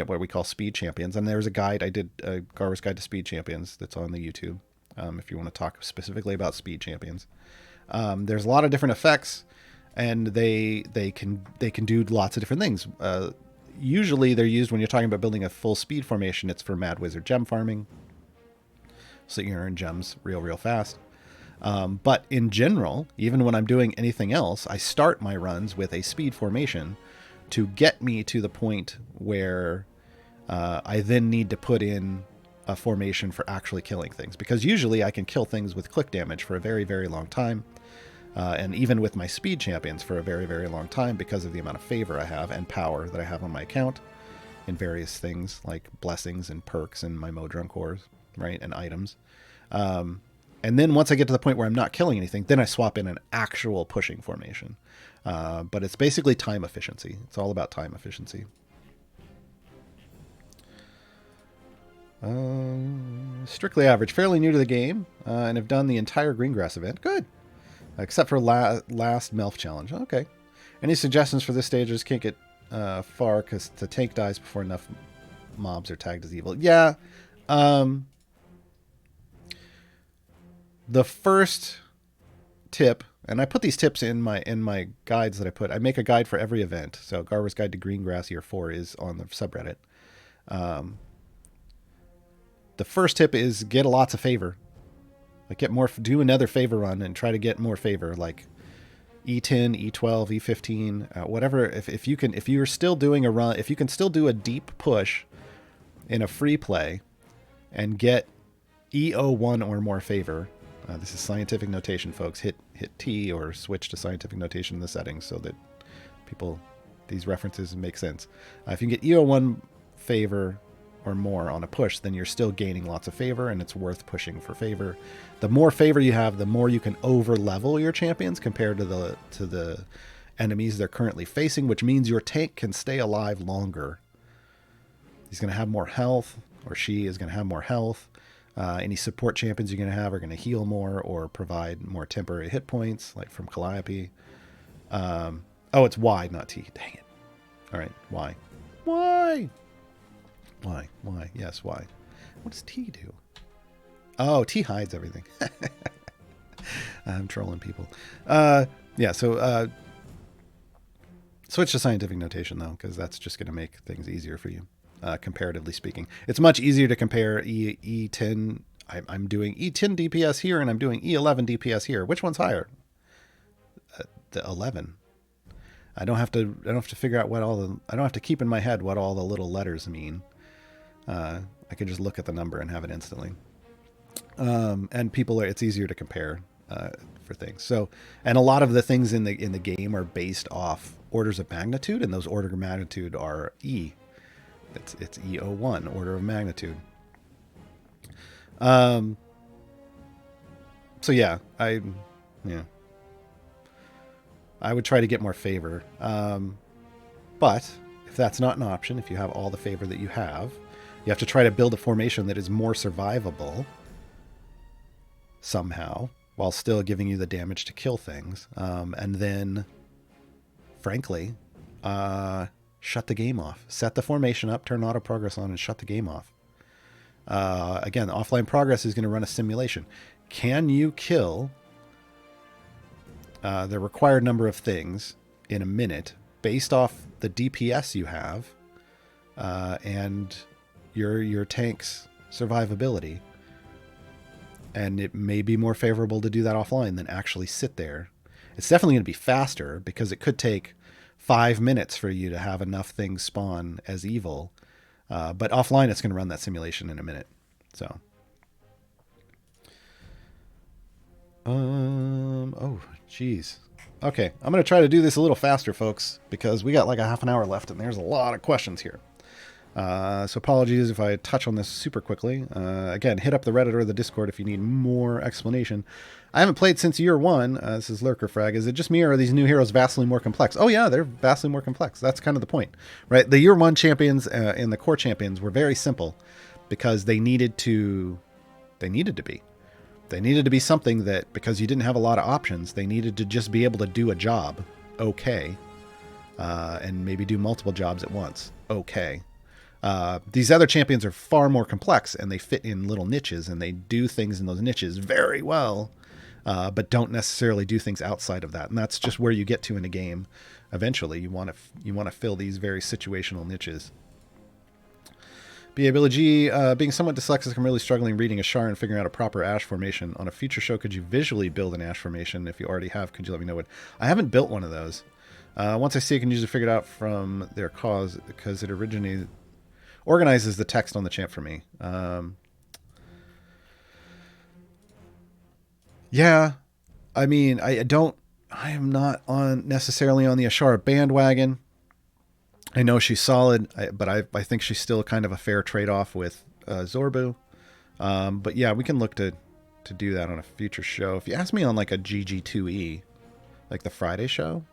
what we call speed champions. And there's a guide, I did a Gaarawarr's Guide to Speed Champions that's on the YouTube, if you want to talk specifically about speed champions. There's a lot of different effects, and they can do lots of different things. Usually they're used when you're talking about building a full speed formation. It's for Mad Wizard gem farming, so you can earn gems real fast. But in general, even when I'm doing anything else, I start my runs with a speed formation to get me to the point where I then need to put in a formation for actually killing things. Because usually I can kill things with click damage for a very long time. And even with my speed champions for a very long time, because of the amount of favor I have and power that I have on my account in various things like blessings and perks and my Modron cores, right, and items. And then once I get to the point where I'm not killing anything, then I swap in an actual pushing formation. But it's basically time efficiency. It's all about time efficiency. Strictly average, fairly new to the game, and have done the entire Greengrass event. Good. Except for last Melf challenge. Okay. Any suggestions for this stage? I just can't get far because the tank dies before enough mobs are tagged as evil. Yeah. The first tip, and I put these tips in my guides that I put. I make a guide for every event. So Gaarawarr's Guide to Greengrass Year 4 is on the subreddit. The first tip is get lots of favor. Like do another favor run and try to get more favor, like E10, E12, E15, whatever. If you're still doing a run, if you can still do a deep push in a free play and get E01 or more favor, this is scientific notation, folks. Hit T or switch to scientific notation in the settings so that these references make sense. If you can get E01 favor or more on a push, then you're still gaining lots of favor, and it's worth pushing for favor. The more favor you have, the more you can over level your champions compared to the enemies they're currently facing, which means your tank can stay alive longer. He's going to have more health, or she is going to have more health. Any support champions you're going to have are going to heal more or provide more temporary hit points, like from Calliope. Oh, it's Y, not T. Dang it. All right, Y. Why? Yes, why? What does T do? Oh, T hides everything. I'm trolling people. Yeah, so switch to scientific notation, though, because that's just going to make things easier for you, comparatively speaking. It's much easier to compare E10. I'm doing E10 DPS here, and I'm doing E11 DPS here. Which one's higher? The 11. I don't have to figure out I don't have to keep in my head what all the little letters mean. I can just look at the number and have it instantly. And it's easier to compare for things. So, and a lot of the things in the game are based off orders of magnitude, and those orders of magnitude are E. It's E01, order of magnitude. So yeah, I would try to get more favor. But if that's not an option, if you have all the favor that you have to try to build a formation that is more survivable somehow, while still giving you the damage to kill things. And then, frankly, shut the game off. Set the formation up, turn auto progress on, and shut the game off. Again, offline progress is going to run a simulation. Can you kill the required number of things in a minute based off the DPS you have and your tank's survivability? And it may be more favorable to do that offline than actually sit there. It's definitely going to be faster because it could take 5 minutes for you to have enough things spawn as evil. But offline, it's going to run that simulation in a minute. So, oh, geez. Okay, I'm going to try to do this a little faster, folks, because we got like a half an hour left, and there's a lot of questions here. So apologies if I touch on this super quickly. Again, hit up the Reddit or the Discord if you need more explanation. I haven't played since year one. This is Lurker Frag. Is it just me, or are these new heroes vastly more complex? Oh yeah, they're vastly more complex. That's kind of the point, right? The year one champions and the core champions were very simple because they needed to be. They needed to be something that, because you didn't have a lot of options, they needed to just be able to do a job okay, and maybe do multiple jobs at once okay. These other champions are far more complex, and they fit in little niches, and they do things in those niches very well, but don't necessarily do things outside of that. And that's just where you get to in a game. Eventually, you want to fill these very situational niches. B.A. Billy G, being somewhat dyslexic, I'm really struggling reading Ashar and figuring out a proper Ash formation. On a future show, could you visually build an Ash formation? If you already have, could you let me know what? I haven't built one of those. Once I see it, I can usually figure it out from their cause, because it organizes the text on the champ for me. Yeah, I mean, I am not necessarily on the Ashara bandwagon. I know she's solid, but I think she's still kind of a fair trade-off with Zorbu. But yeah, we can look to do that on a future show. If you ask me on like a GG2E, like the Friday show,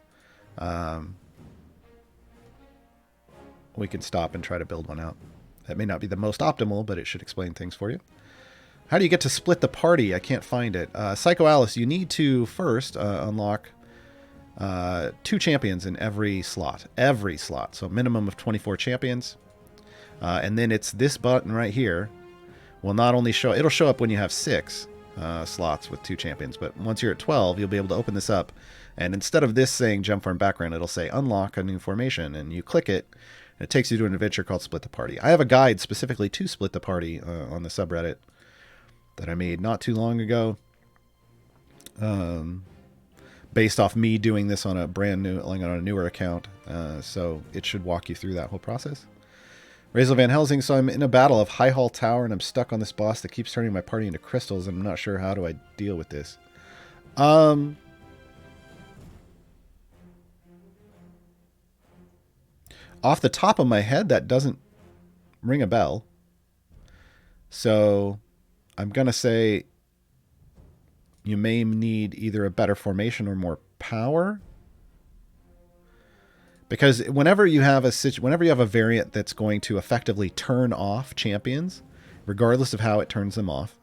we can stop and try to build one out. That may not be the most optimal, but it should explain things for you. How do you get to split the party? I can't find it. Psycho Alice, you need to first unlock 2 champions in every slot. Every slot. So a minimum of 24 champions. And then it's this button right here. Will not only show... It'll show up when you have 6 slots with 2 champions. But once you're at 12, you'll be able to open this up. And instead of this saying jump form background, it'll say unlock a new formation. And you click it. And it takes you to an adventure called Split the Party. I have a guide specifically to Split the Party on the subreddit that I made not too long ago. Based off me doing this on a brand new, like on a newer account. So it should walk you through that whole process. Razel Van Helsing, so I'm in a battle of High Hall Tower and I'm stuck on this boss that keeps turning my party into crystals. I'm not sure how do I deal with this. Off the top of my head, that doesn't ring a bell. So I'm going to say you may need either a better formation or more power. Because whenever you have a variant that's going to effectively turn off champions, regardless of how it turns them off,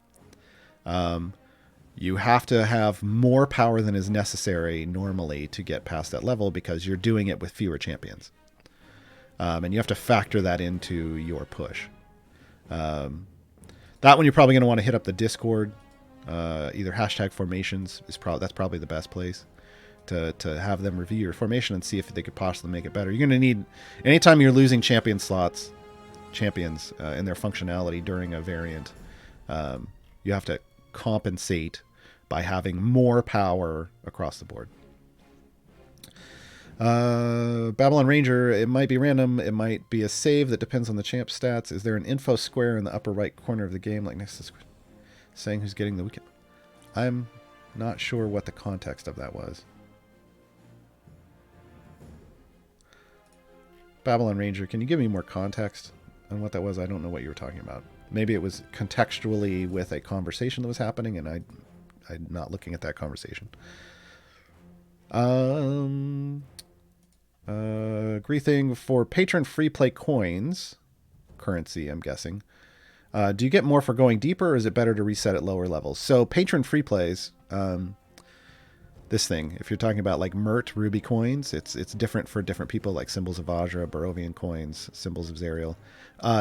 you have to have more power than is necessary normally to get past that level because you're doing it with fewer champions. And you have to factor that into your push. That one you're probably going to want to hit up the Discord. Either hashtag formations that's probably the best place to have them review your formation and see if they could possibly make it better. You're going to need, anytime you're losing champions in their functionality during a variant, you have to compensate by having more power across the board. Babylon Ranger, it might be random. It might be a save that depends on the champ stats. Is there an info square in the upper right corner of the game, like next to saying who's getting the weekend? I'm not sure what the context of that was. Babylon Ranger, can you give me more context on what that was? I don't know what you were talking about. Maybe it was contextually with a conversation that was happening, and I'm not looking at that conversation. Greething for patron free play coins, currency, I'm guessing. Do you get more for going deeper, or is it better to reset at lower levels? So patron free plays, this thing, if you're talking about like Mert Ruby coins, it's different for different people, like Symbols of Vajra, Barovian coins, Symbols of Zerial.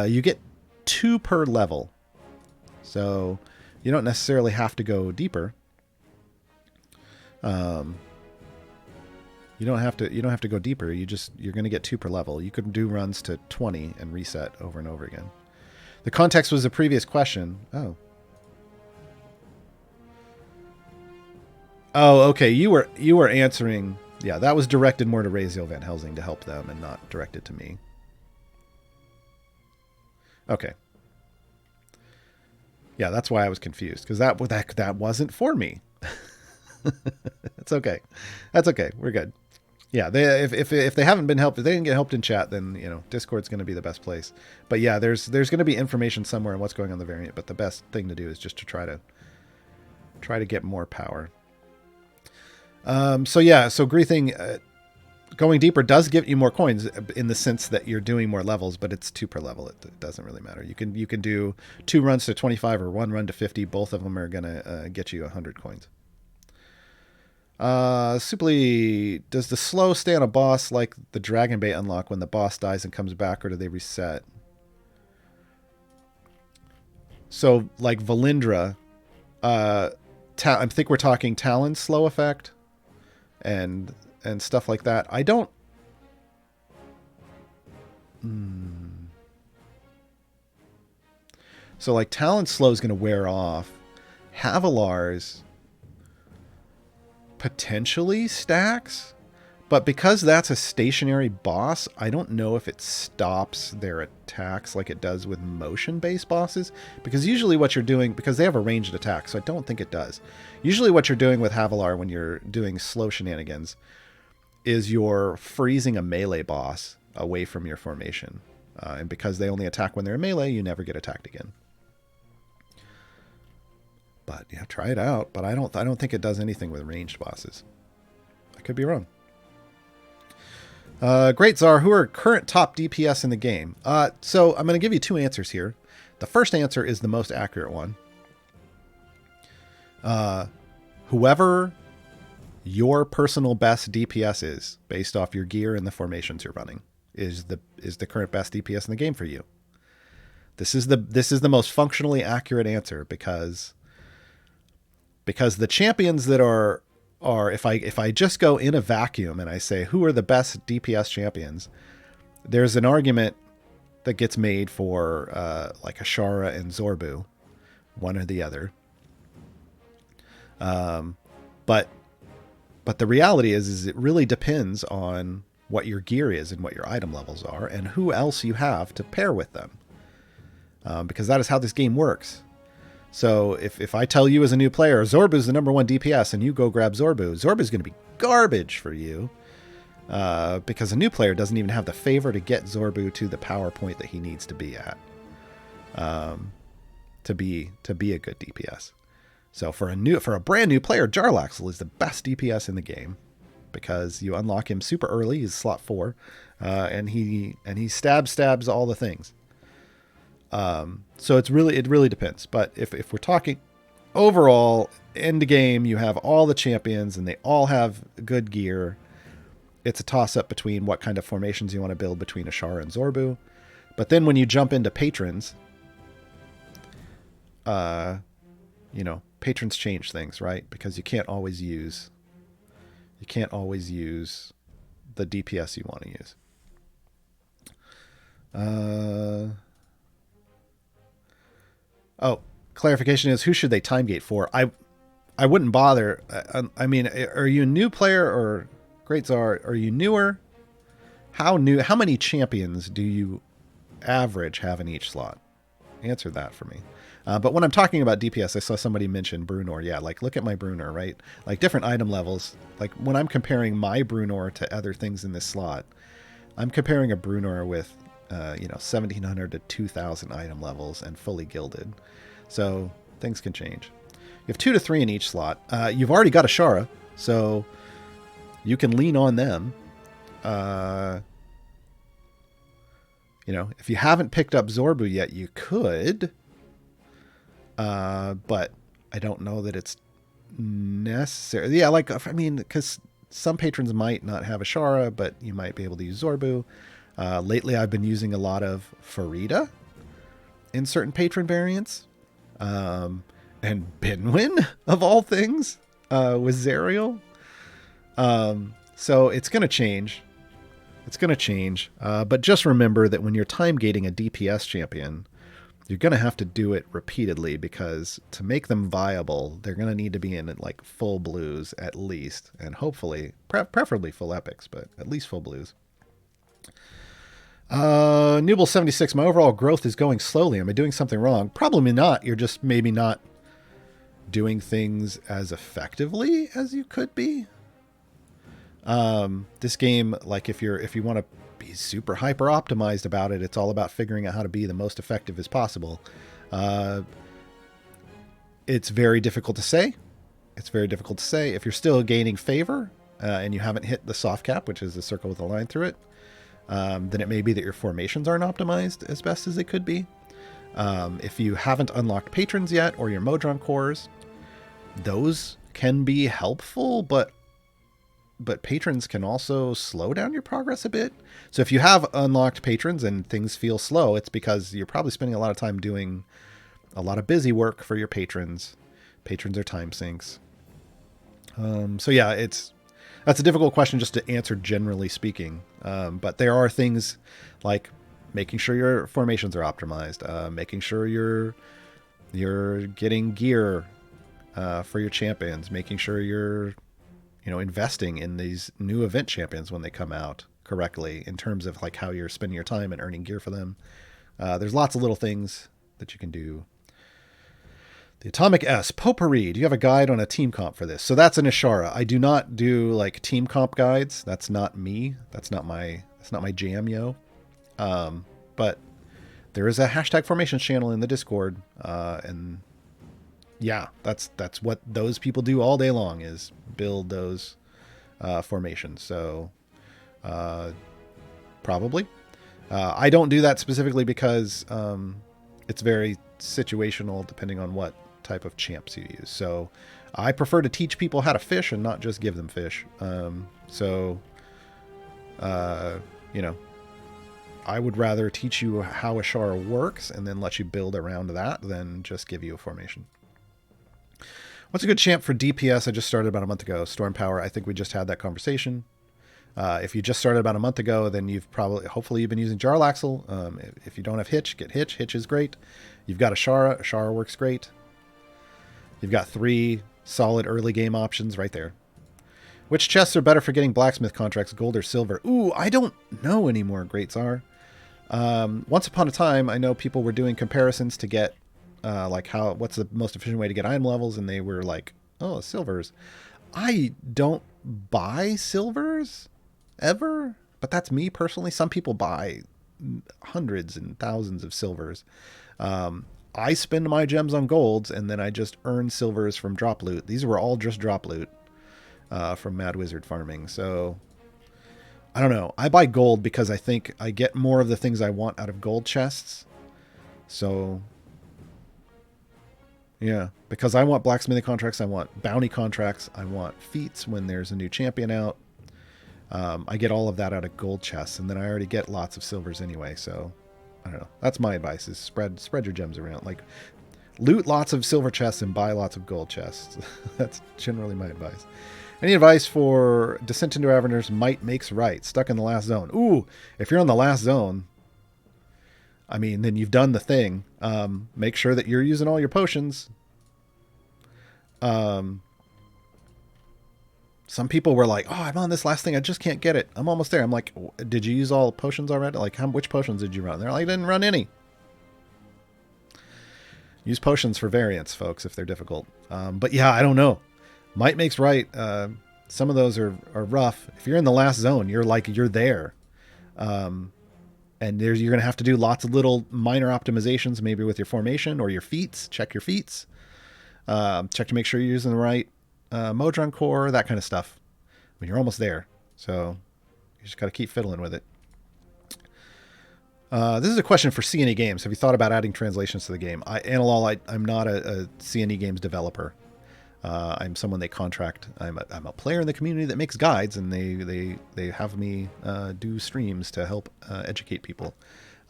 You get 2 per level So you don't necessarily have to go deeper. You don't have to go deeper. You're going to get 2 per level. You could do runs to 20 and reset over and over again. The context was the previous question. Oh, okay. You were answering. Yeah, that was directed more to Raziel Van Helsing to help them and not directed to me. Okay. Yeah, that's why I was confused, because that wasn't for me. It's okay. That's okay. We're good. Yeah, if they haven't been helped, if they didn't get helped in chat, then Discord's going to be the best place. But yeah, there's going to be information somewhere on what's going on the variant. But the best thing to do is just to try to get more power. So Greething, going deeper does give you more coins in the sense that you're doing more levels, but it's 2 per level. It doesn't really matter. You can do 2 runs to 25 or 1 run to 50. Both of them are going to get you 100 coins. Supli, does the slow stay on a boss like the Dragon Bait unlock when the boss dies and comes back, or do they reset? So, like Valindra, I think we're talking Talon slow effect and stuff like that. I don't... So, like, Talon slow is going to wear off. Havilar's potentially stacks, but because that's a stationary boss, I don't know if it stops their attacks like it does with motion-based bosses, because usually what you're doing, because they have a ranged attack, so I don't think it does. Usually what you're doing with Havilar when you're doing slow shenanigans is you're freezing a melee boss away from your formation, and because they only attack when they're in melee, you never get attacked again. But yeah, try it out. But I don't think it does anything with ranged bosses. I could be wrong. Great Czar, who are current top DPS in the game? So I'm going to give you 2 answers here. The first answer is the most accurate one. Whoever your personal best DPS is, based off your gear and the formations you're running, is the current best DPS in the game for you. This is the most functionally accurate answer, because the champions that are if I just go in a vacuum and I say who are the best DPS champions, there's an argument that gets made for like Ashara and Zorbu, one or the other. But the reality is it really depends on what your gear is and what your item levels are and who else you have to pair with them, because that is how this game works. So if I tell you as a new player, Zorbu's the number 1 DPS, and you go grab Zorbu's going to be garbage for you, because a new player doesn't even have the favor to get Zorbu to the power point that he needs to be at, to be a good DPS. So for a brand new player, Jarlaxle is the best DPS in the game, because you unlock him super early. He's slot 4, and he stabs all the things. So it really depends. But if we're talking overall, end game, you have all the champions and they all have good gear. It's a toss up between what kind of formations you want to build between Ashara and Zorbu. But then when you jump into patrons, patrons change things, right? Because you can't always use the DPS you want to use. Clarification is, who should they time gate for? I wouldn't bother. I mean, are you a new player, or Great Czar, are you newer? How many champions do you average have in each slot? Answer that for me. But when I'm talking about DPS, I saw somebody mention Brunor. Yeah, like look at my Brunor, right? Like different item levels. Like when I'm comparing my Brunor to other things in this slot, I'm comparing a Brunor with 1,700 to 2,000 item levels and fully gilded. So things can change. You have 2 to 3 in each slot. You've already got Ashara, so you can lean on them. If you haven't picked up Zorbu yet, you could. But I don't know that it's necessary. Yeah, because some patrons might not have Ashara, but you might be able to use Zorbu. Lately, I've been using a lot of Farida in certain patron variants. And Binwin, of all things, with Zerial. So it's going to change. It's going to change. But just remember that when you're time gating a DPS champion, you're going to have to do it repeatedly, because to make them viable, they're going to need to be in like full blues at least, and hopefully, preferably full epics, but at least full blues. Newble76, my overall growth is going slowly. Am I doing something wrong? Probably not. You're just maybe not doing things as effectively as you could be. This game, like if you want to be super hyper optimized about it, it's all about figuring out how to be the most effective as possible. It's very difficult to say. It's very difficult to say. If you're still gaining favor, and you haven't hit the soft cap, which is the circle with a line through it, then it may be that your formations aren't optimized as best as they could be. If you haven't unlocked patrons yet, or your Modron cores, those can be helpful, but patrons can also slow down your progress a bit. So if you have unlocked patrons and things feel slow, it's because you're probably spending a lot of time doing a lot of busy work for your patrons. Patrons are time sinks. So yeah, that's a difficult question just to answer generally speaking. But there are things like making sure your formations are optimized, making sure you're getting gear for your champions, making sure you're investing in these new event champions when they come out correctly, in terms of like how you're spending your time and earning gear for them. There's lots of little things that you can do. The Atomic S, Potpourri. Do you have a guide on a team comp for this? So that's an Ishara. I do not do like team comp guides. That's not me. That's not my jam, yo. But there is a hashtag formations channel in the Discord, and yeah, that's what those people do all day long, is build those formations. So probably. I don't do that specifically because it's very situational depending on what type of champs you use. So I prefer to teach people how to fish and not just give them fish. I would rather teach you how Ishara works and then let you build around that than just give you a formation. What's a good champ for DPS? I just started about a month ago. Storm Power. I think we just had that conversation. If you just started about a month ago, then hopefully you've been using Jarlaxle. If you don't have Hitch, get Hitch. Hitch is great. You've got Ishara. Ishara works great. You've got 3 solid early game options right there. Which chests are better for getting blacksmith contracts, gold or silver? Ooh, I don't know anymore, Great Tsar. Once upon a time, I know people were doing comparisons to get what's the most efficient way to get item levels, and they were like, oh, silvers. I don't buy silvers ever, but that's me personally. Some people buy hundreds and thousands of silvers. I spend my gems on golds, and then I just earn silvers from drop loot. These were all just drop loot from Mad Wizard farming. So I don't know. I buy gold because I think I get more of the things I want out of gold chests. So yeah, because I want blacksmithing contracts, I want bounty contracts, I want feats when there's a new champion out. I get all of that out of gold chests, and then I already get lots of silvers anyway. So I don't know. That's my advice: is spread your gems around. Like, loot lots of silver chests and buy lots of gold chests. That's generally my advice. Any advice for Descent into Avernus? Might makes right. Stuck in the last zone. Ooh, if you're on the last zone, I mean, then you've done the thing. Make sure that you're using all your potions. Some people were like, oh, I'm on this last thing. I just can't get it. I'm almost there. I'm like, did you use all potions already? Like, which potions did you run? They're like, I didn't run any. Use potions for variants, folks, if they're difficult. But yeah, I don't know. Might makes right. Some of those are rough. If you're in the last zone, you're there. And you're going to have to do lots of little minor optimizations, maybe with your formation or your feats. Check your feats. Check to make sure you're using the right Modron core, that kind of stuff. I mean, you're almost there. So you just got to keep fiddling with it. This is a question for CNE Games. Have you thought about adding translations to the game? I'm not a CNE Games developer. I'm someone they contract. I'm a player in the community that makes guides, and they have me do streams to help educate people.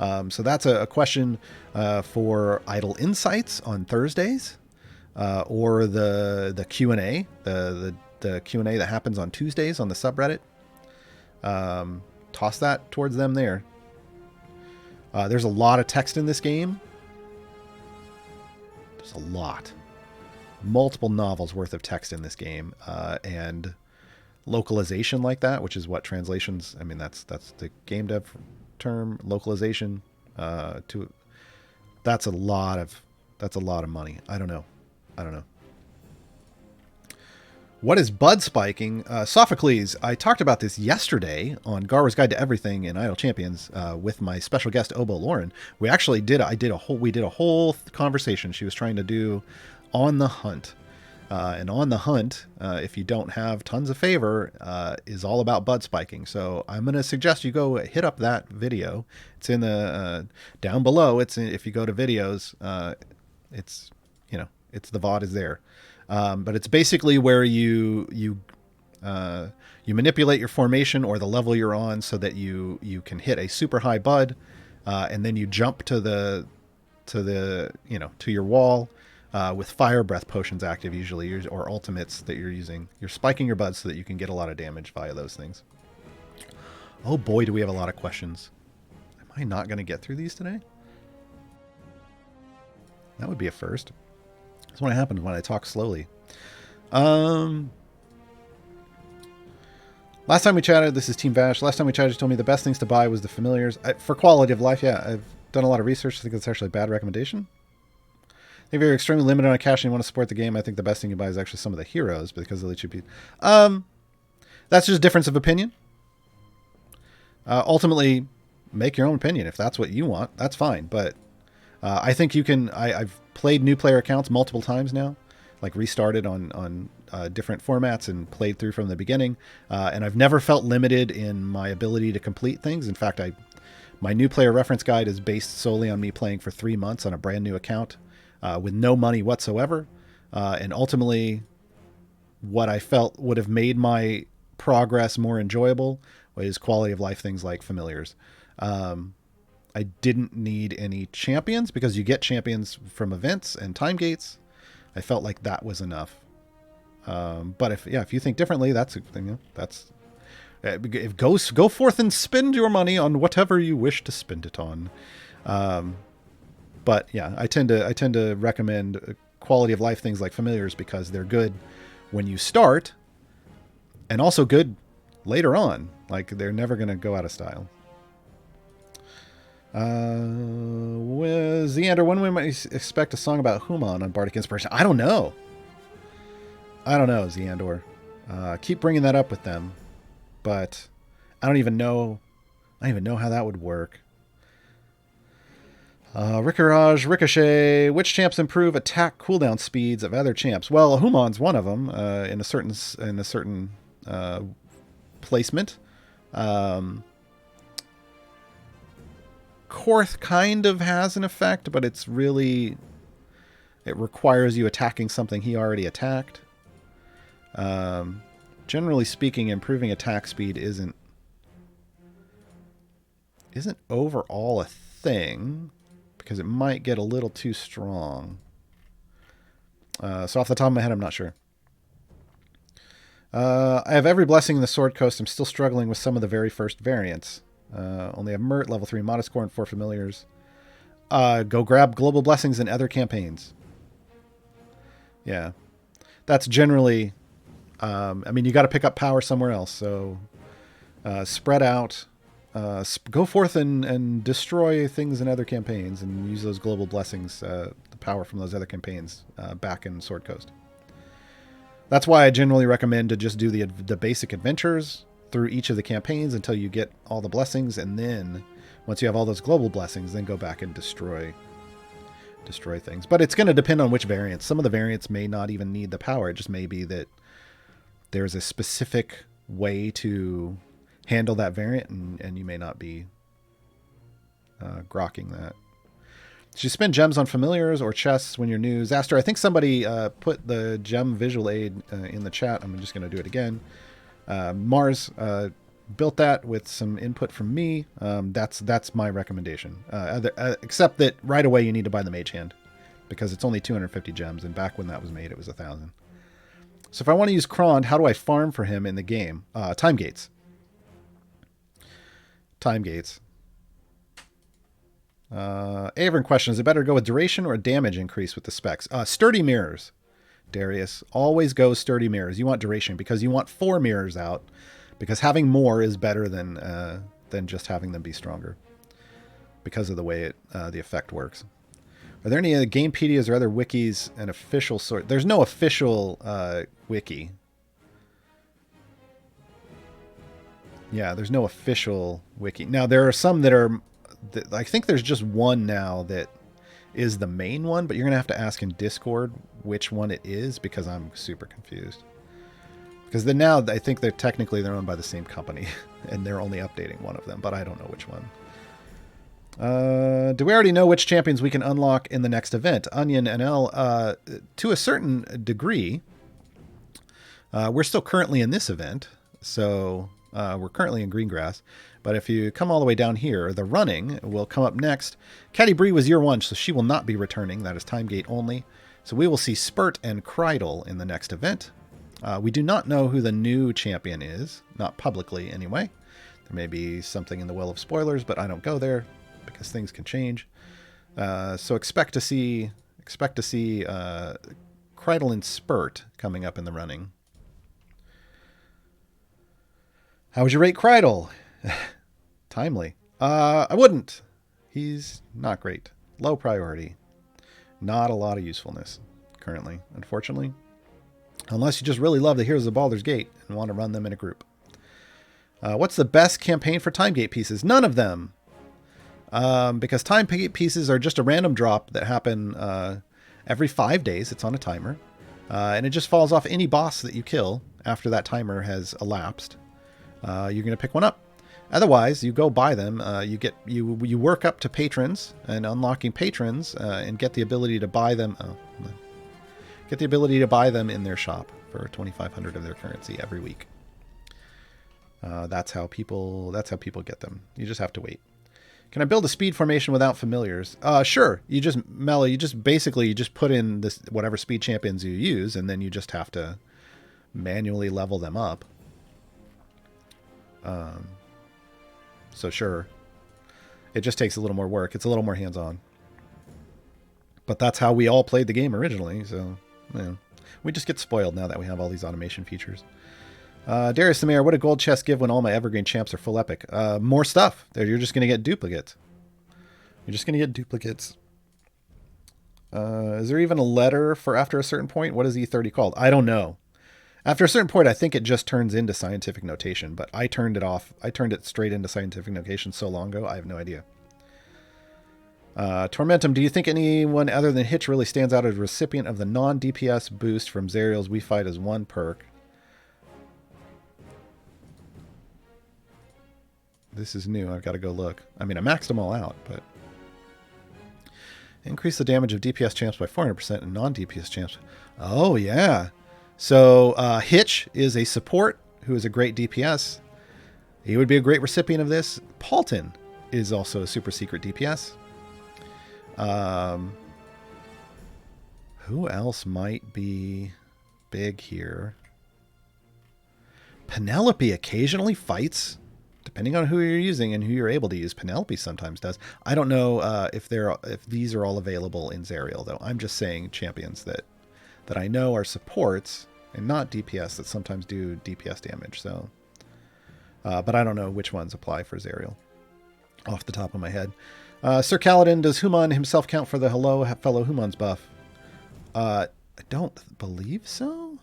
So that's a question for Idle Insights on Thursdays, or the Q&A, the Q&A that happens on Tuesdays on the subreddit. Toss that towards them there. There's a lot of text in this game. There's a lot. Multiple novels worth of text in this game, and localization like that, which is what translations, I mean, that's the game dev term, localization, that's a lot of money. I don't know. What is bud spiking? Sophocles, I talked about this yesterday on Gaarawarr's Guide to Everything in Idle Champions, with my special guest Obo Lauren. We actually did a whole conversation. She was trying to do On the Hunt. And On the Hunt, if you don't have tons of favor, is all about bud spiking. So I'm going to suggest you go hit up that video. It's in the down below. If you go to videos, it's the VOD is there. But it's basically where you manipulate your formation or the level you're on so that you can hit a super high bud, and then you jump to your wall. With fire breath potions active usually, or ultimates that you're using. You're spiking your buds so that you can get a lot of damage via those things. Oh boy, do we have a lot of questions. Am I not going to get through these today? That would be a first. That's what happens when I talk slowly. Last time we chatted, this is Team Vash. Last time we chatted, you told me the best things to buy was the familiars. For quality of life, yeah, I've done a lot of research. I think that's actually a bad recommendation. If you're extremely limited on cash and you want to support the game, I think the best thing you buy is actually some of the heroes because they'll let you be. That's just a difference of opinion. Ultimately, make your own opinion. If that's what you want, that's fine. But I think you can. I've played new player accounts multiple times now, like restarted on different formats and played through from the beginning. And I've never felt limited in my ability to complete things. In fact, my new player reference guide is based solely on me playing for 3 months on a brand new account. With no money whatsoever. And ultimately, what I felt would have made my progress more enjoyable was quality of life things like familiars. I didn't need any champions because you get champions from events and time gates. I felt like that was enough. But if you think differently, go forth and spend your money on whatever you wish to spend it on. But yeah, I tend to recommend quality of life things like familiars because they're good when you start, and also good later on. Like they're never going to go out of style. With Zeander, when we might expect a song about Humon on Bardic Inspiration? I don't know, Zeandor. Keep bringing that up with them, but I don't even know how that would work. Ricochet, which champs improve attack cooldown speeds of other champs? Well, Humon's one of them in a certain placement. Korth kind of has an effect, but it requires you attacking something he already attacked. Generally speaking, improving attack speed isn't overall a thing, because it might get a little too strong. So off the top of my head, I'm not sure. I have every blessing in the Sword Coast. I'm still struggling with some of the very first variants. Only have Mert, level 3 Modest Core, and 4 familiars. Go grab global blessings in other campaigns. Yeah. That's generally... you got to pick up power somewhere else. So spread out. Go forth and destroy things in other campaigns and use those global blessings, the power from those other campaigns back in Sword Coast. That's why I generally recommend to just do the basic adventures through each of the campaigns until you get all the blessings, and then once you have all those global blessings, then go back and destroy things. But it's going to depend on which variants. Some of the variants may not even need the power. It just may be that there's a specific way to handle that variant, and you may not be grokking that. Should you spend gems on familiars or chests when you're new? Zaster, I think somebody put the gem visual aid in the chat. I'm just going to do it again. Mars, built that with some input from me. That's my recommendation. Except that right away you need to buy the Mage Hand because it's only 250 gems, and back when that was made, it was 1,000. So if I want to use Krond, how do I farm for him in the game? Time gates. Time gates. Avern question, is it better to go with duration or a damage increase with the specs? Sturdy mirrors, Darius. Always go sturdy mirrors. You want duration because you want 4 mirrors out, because having more is better than just having them be stronger because of the way the effect works. Are there any Gamepedias or other wikis and official sort? There's no official wiki. Yeah, there's no official wiki. Now, there are some that are... I think there's just one now that is the main one, but you're going to have to ask in Discord which one it is, because I'm super confused. Because now I think they're owned by the same company, and they're only updating one of them, but I don't know which one. Do we already know which champions we can unlock in the next event? Onion and L, to a certain degree. We're still currently in this event, so we're currently in Greengrass. But if you come all the way down here, the running will come up next. Caddy Bree was year 1, so she will not be returning. That is time gate only. So we will see Spurt and Krydle in the next event. We do not know who the new champion is, not publicly anyway. There may be something in the well of spoilers, but I don't go there because things can change. So expect to see Krydle and Spurt coming up in the running. How would you rate Krydle? Timely. I wouldn't. He's not great. Low priority. Not a lot of usefulness currently, unfortunately. Unless you just really love the Heroes of Baldur's Gate and want to run them in a group. What's the best campaign for time gate pieces? None of them. Because time gate pieces are just a random drop that happen every 5 days. It's on a timer. And it just falls off any boss that you kill after that timer has elapsed. You're going to pick one up. Otherwise, you go buy them. You work up to patrons, and unlocking patrons and get the ability to buy them. Get the ability to buy them in their shop for 2,500 of their currency every week. That's how people get them. You just have to wait. Can I build a speed formation without familiars? Sure. You just put in this whatever speed champions you use, and then you just have to manually level them up. So sure, it just takes a little more work. It's a little more hands-on. But that's how we all played the game originally, so we just get spoiled now that we have all these automation features. Darius the Mayor, what do gold chests give when all my evergreen champs are full epic? More stuff. You're just going to get duplicates. Is there even a letter for after a certain point? What is E30 called? I don't know. After a certain point, I think it just turns into scientific notation, but I turned it off. I turned it straight into scientific notation so long ago, I have no idea. Tormentum, do you think anyone other than Hitch really stands out as a recipient of the non-DPS boost from Zariel's We Fight as 1 perk? This is new. I've got to go look. I mean, I maxed them all out, but... Increase the damage of DPS champs by 400% and non-DPS champs. Oh, yeah. So Hitch is a support who is a great DPS. He would be a great recipient of this. Paulton is also a super secret DPS. Who else might be big here? Penelope occasionally fights, depending on who you're using and who you're able to use. Penelope sometimes does. I don't know if these are all available in Zariel, though. I'm just saying champions that I know are supports and not DPS that sometimes do DPS damage. So, but I don't know which ones apply for Zariel off the top of my head. Sir Kaladin, does Humon himself count for the Hello Fellow Humans buff? I don't believe so.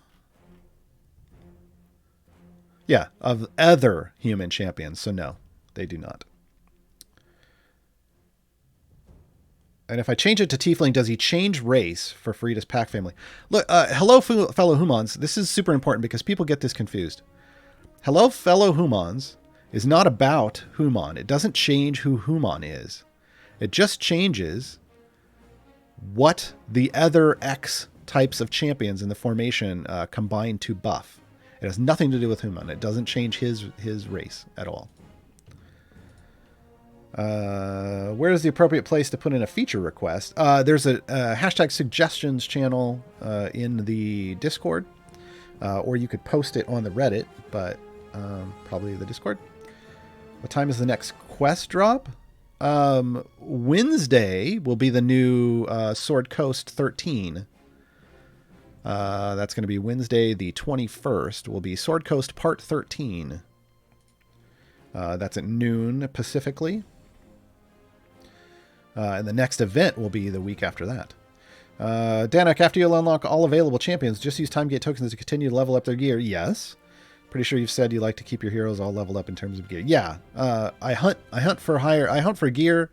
Yeah, of other human champions. So no, they do not. And if I change it to Tiefling, does he change race for Frida's pack family? Look, Hello Fellow Humans. This is super important because people get this confused. Hello Fellow Humans is not about Humon. It doesn't change who Humon is. It just changes what the other X types of champions in the formation combine to buff. It has nothing to do with Humon. It doesn't change his race at all. Where is the appropriate place to put in a feature request? There's a hashtag suggestions channel in the Discord, or you could post it on the Reddit, but probably the Discord. What time is the next quest drop? Wednesday will be the new Sword Coast 13. That's going to be Wednesday the 21st. Will be Sword Coast Part 13. That's at noon Pacifically. And the next event will be the week after that. Danik, after you unlock all available champions, just use time gate tokens to continue to level up their gear. Yes. Pretty sure you've said you like to keep your heroes all leveled up in terms of gear. Yeah. I hunt for gear.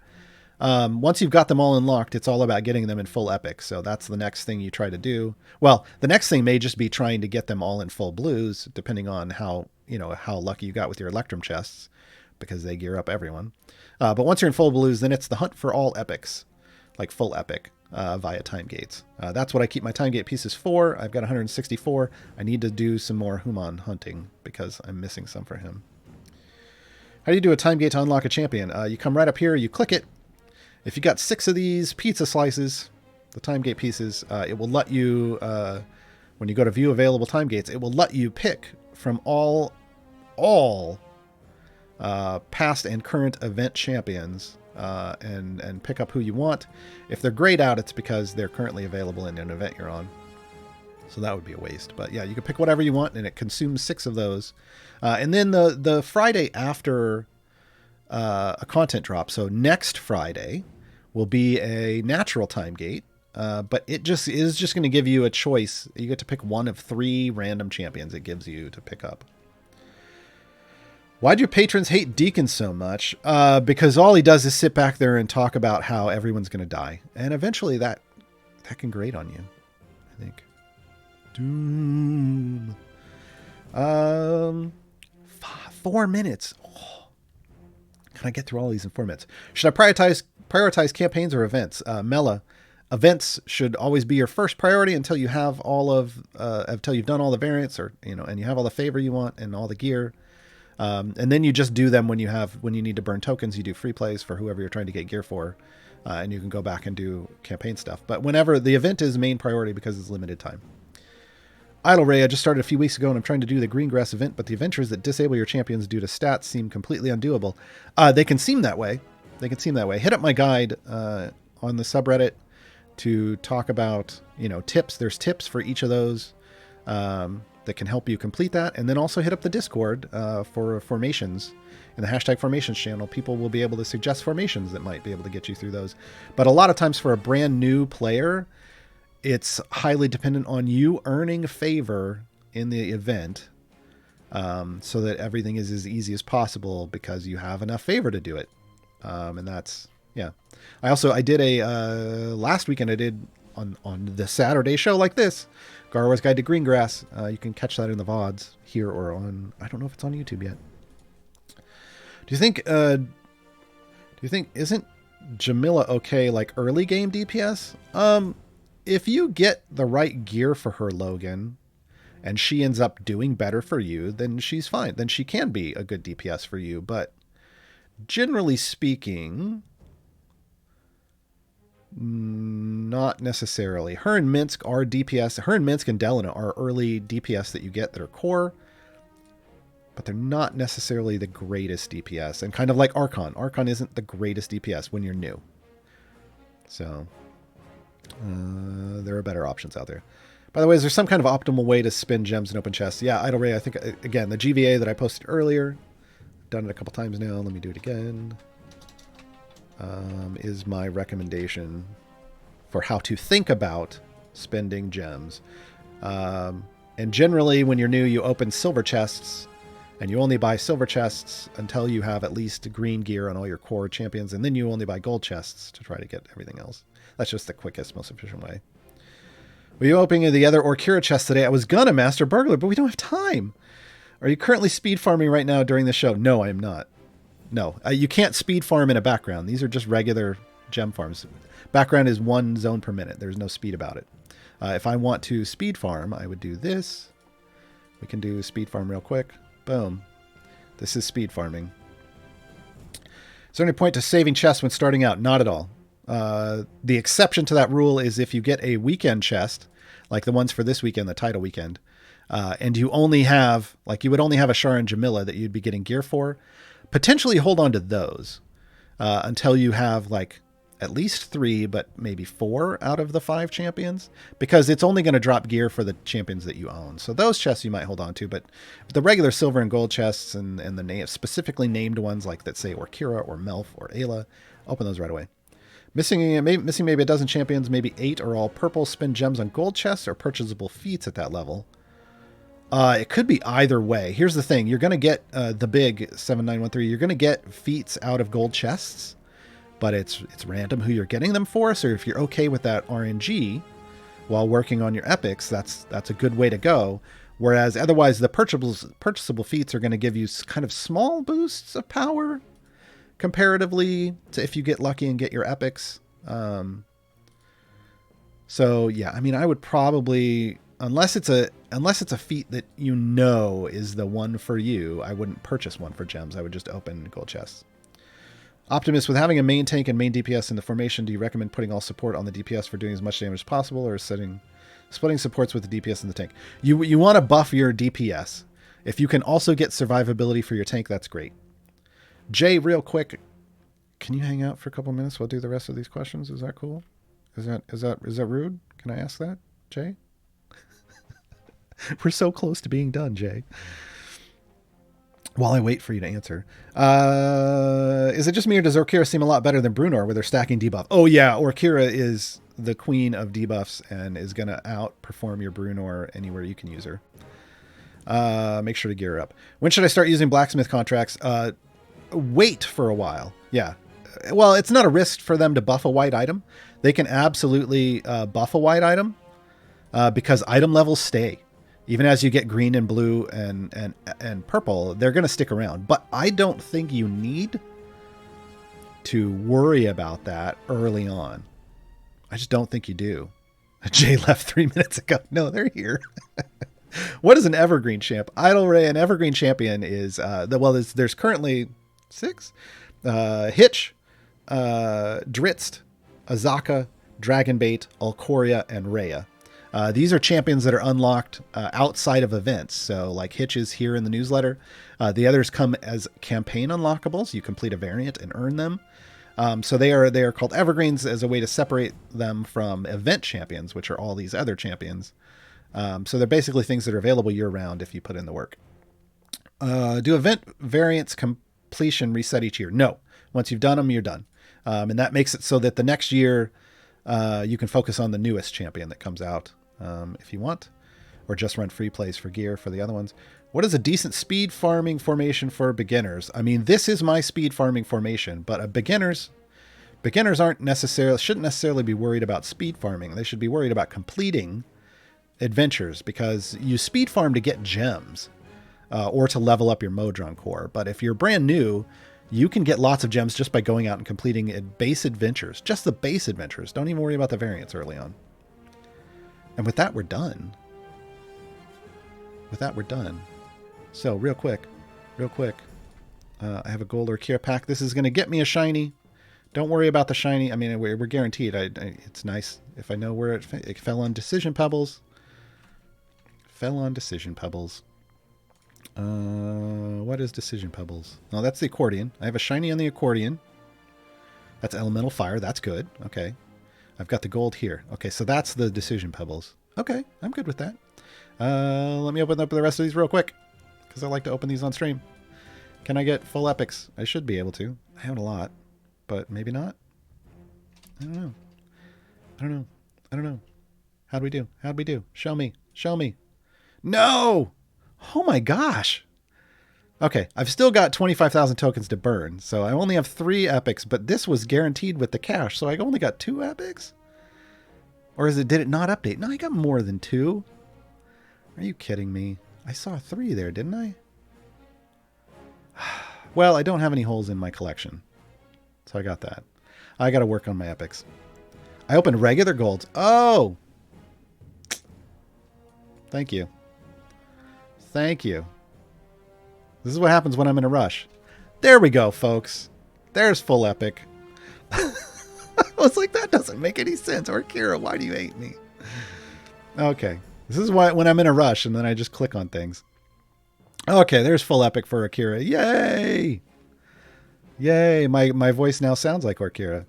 Once you've got them all unlocked, it's all about getting them in full epic. So that's the next thing you try to do. Well, the next thing may just be trying to get them all in full blues, depending on how lucky you got with your Electrum chests, because they gear up everyone. But once you're in full blues, then it's the hunt for all epics, like full epic, via time gates. That's what I keep my time gate pieces for. I've got 164. I need to do some more Humon hunting because I'm missing some for him. How do you do a time gate to unlock a champion? You come right up here, you click it. If you got 6 of these pizza slices, the time gate pieces, it will let you, when you go to view available time gates, it will let you pick from all past and current event champions and pick up who you want. If they're grayed out, it's because they're currently available in an event you're on. So that would be a waste. But yeah, you can pick whatever you want, and it consumes 6 of those. And then the Friday after a content drop, so next Friday, will be a natural time gate. But it just is just going to give you a choice. You get to pick one of 3 random champions it gives you to pick up. Why do your patrons hate Deacon so much? Because all he does is sit back there and talk about how everyone's going to die. And eventually that can grate on you, I think. Doom. 4 minutes. Oh. Can I get through all these in 4 minutes? Should I prioritize campaigns or events? Mela, events should always be your first priority until you have until you've done all the variants, or and you have all the favor you want and all the gear. And then you just do them when you need to burn tokens. You do free plays for whoever you're trying to get gear for, and you can go back and do campaign stuff. But whenever the event is main priority because it's limited time. Idle Ray, I just started a few weeks ago and I'm trying to do the Greengrass event, but the adventures that disable your champions due to stats seem completely undoable. They can seem that way. Hit up my guide on the subreddit to talk about tips. There's tips for each of those that can help you complete that. And then also hit up the Discord for formations. In the hashtag formations channel, people will be able to suggest formations that might be able to get you through those. But a lot of times for a brand new player, it's highly dependent on you earning favor in the event so that everything is as easy as possible because you have enough favor to do it. And that's, yeah. I did last weekend I did on the Saturday show like this, Gaarawarr's Guide to Greengrass. You can catch that in the VODs here or on, I don't know if it's on YouTube yet. Do you think isn't Jamila okay like early game DPS? If you get the right gear for her, Logan, and she ends up doing better for you, then she's fine. Then she can be a good DPS for you. But generally speaking, not necessarily. Her and Minsk are DPS. Her and Minsk and Delina are early DPS that you get that are core. But they're not necessarily the greatest DPS. And kind of like Archon. Archon isn't the greatest DPS when you're new. So there are better options out there. By the way, is there some kind of optimal way to spin gems and open chests? Yeah, Idle Ray, I think, again, the GVA that I posted earlier, done it a couple times now, let me do it again, is my recommendation for how to think about spending gems. And generally, when you're new, you open silver chests, and you only buy silver chests until you have at least green gear on all your core champions, and then you only buy gold chests to try to get everything else. That's just the quickest, most efficient way. Were you opening the other Orkira chest today? I was gonna, Master Burglar, but we don't have time. Are you currently speed farming right now during the show? No, I am not. No, you can't speed farm in a background. These are just regular gem farms. Background is 1 zone per minute. There's no speed about it. If I want to speed farm, I would do this, We can do speed farm real quick. Boom. This is speed farming. Is there any point to saving chests when starting out? Not at all. The exception to that rule is if you get a weekend chest, like the ones for this weekend, the title weekend, and you only have, like you would only have a Shar and Jamila that you'd be getting gear for, potentially hold on to those until you have like at least 3, but maybe 4 out of the 5 champions, because it's only going to drop gear for the champions that you own. So those chests you might hold on to, but the regular silver and gold chests and the specifically named ones like that say Orkira or Melf or Ayla, open those right away. Missing maybe a dozen champions, maybe 8 are all purple. Spend gems on gold chests or purchasable feats at that level. It could be either way. Here's the thing. You're going to get the big 7913. You're going to get feats out of gold chests, but it's random who you're getting them for. So if you're okay with that RNG while working on your epics, that's a good way to go. Whereas otherwise the purchasable feats are going to give you kind of small boosts of power comparatively to if you get lucky and get your epics. So yeah, I mean, I would probably, unless it's a feat that you know is the one for you, I wouldn't purchase one for gems. I would just open gold chests. Optimus, with having a main tank and main DPS in the formation, do you recommend putting all support on the DPS for doing as much damage as possible, or splitting supports with the DPS in the tank? You want to buff your DPS. If you can also get survivability for your tank, that's great. Jay, real quick, can you hang out for a couple minutes? We'll do the rest of these questions. Is that cool? Is that rude? Can I ask that, Jay? We're so close to being done, Jay. While I wait for you to answer. Is it just me, or does Orkira seem a lot better than Brunor with their stacking debuff? Oh yeah, Orkira is the queen of debuffs and is going to outperform your Brunor anywhere you can use her. Make sure to gear her up. When should I start using blacksmith contracts? Wait for a while. Yeah. Well, it's not a risk for them to buff a white item. They can absolutely buff a white item because item levels stay. Even as you get green and blue and purple, they're going to stick around. But I don't think you need to worry about that early on. I just don't think you do. Jay left 3 minutes ago. No, they're here. What is an evergreen champ? Idle Ray, an evergreen champion is, there's currently 6. Hitch, Dritzt, Azaka, Dragonbait, Alcoria, and Rhea. These are champions that are unlocked outside of events. So like Hitch is here in the newsletter. The others come as campaign unlockables. You complete a variant and earn them. So they are called evergreens as a way to separate them from event champions, which are all these other champions. So they're basically things that are available year round if you put in the work. Do event variants completion reset each year? No. Once you've done them, you're done. And that makes it so that the next year you can focus on the newest champion that comes out if you want, or just run free plays for gear for the other ones. What is a decent speed farming formation for beginners? I mean, this is my speed farming formation, but beginners shouldn't necessarily be worried about speed farming. They should be worried about completing adventures, because you speed farm to get gems or to level up your Modron core. But if you're brand new, you can get lots of gems just by going out and completing base adventures, just the base adventures. Don't even worry about the variants early on. And with that, we're done. So real quick, I have a gold Orkira pack. This is going to get me a shiny. Don't worry about the shiny. I mean, we're guaranteed. It's nice if I know where it fell on Decision Pebbles. What is Decision Pebbles? Oh, that's the accordion. I have a shiny on the accordion. That's Elemental Fire. That's good. Okay. I've got the gold here. Okay, so that's the Decision Pebbles. Okay, I'm good with that. Let me open up the rest of these real quick, because I like to open these on stream. Can I get full epics? I should be able to. I have a lot, but maybe not. I don't know. How'd we do? Show me. No! Oh my gosh. Okay, I've still got 25,000 tokens to burn, so I only have 3 epics, but this was guaranteed with the cash, so I only got 2 epics? Or did it not update? No, I got more than 2. Are you kidding me? I saw 3 there, didn't I? Well, I don't have any holes in my collection, so I got that. I got to work on my epics. I opened regular golds. Oh! Thank you. Thank you. This is what happens when I'm in a rush. There we go, folks. There's full epic. I was like, that doesn't make any sense. Or Kira, why do you hate me? Okay. This is why when I'm in a rush and then I just click on things. Okay, there's full epic for Akira. Yay! Yay, my voice now sounds like Orkira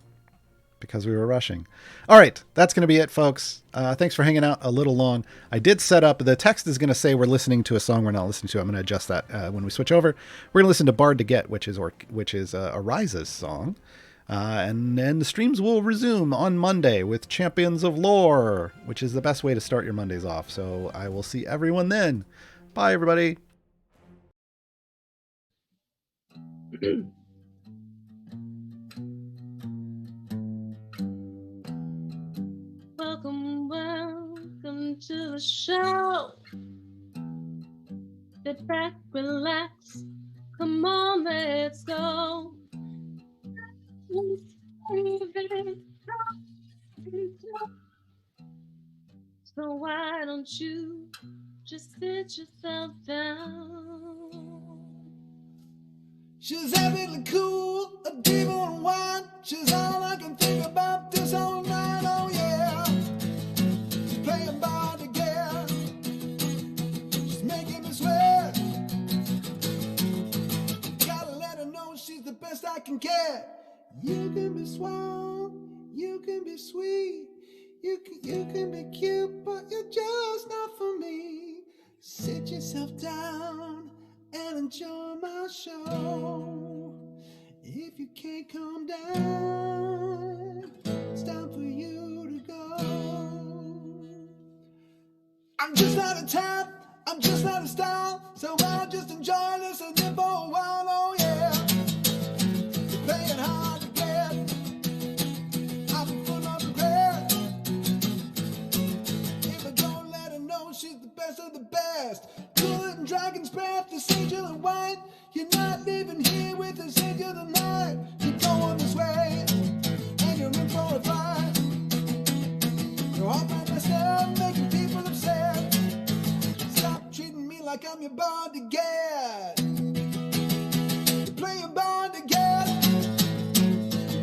because we were rushing. All right, that's going to be it, folks. Thanks for hanging out a little long. I did set up, the text is going to say we're listening to a song we're not listening to. I'm going to adjust that when we switch over. We're going to listen to Bard to Get, which is Ariza's song. And then the streams will resume on Monday with Champions of Lore, which is the best way to start your Mondays off. So I will see everyone then. Bye, everybody. Welcome to the show. Sit back, relax. Come on, let's go. So why don't you just sit yourself down? She's evidently cool, a demon and wine. She's all I can think about this whole night, oh yeah. She's playing Bard again. She's making me sweat. Gotta let her know she's the best I can get. You can be suave, you can be sweet, you can be cute, but you're just not for me. Sit yourself down and enjoy my show. If you can't calm down, it's time for you to go. I'm just not a type, I'm just not a style, so I'll just enjoy listening for a while, oh yeah. You're playing hard to get, I'll be full of regret. If I don't let her know she's the best of the best. Good and dragon's breath, the sage of the white. You're not living here with the sage of the night. You're going this way, and you're in for a fight. You're all by myself, making people upset. Stop treating me like I'm your Bard to get. You're playing Bard to get,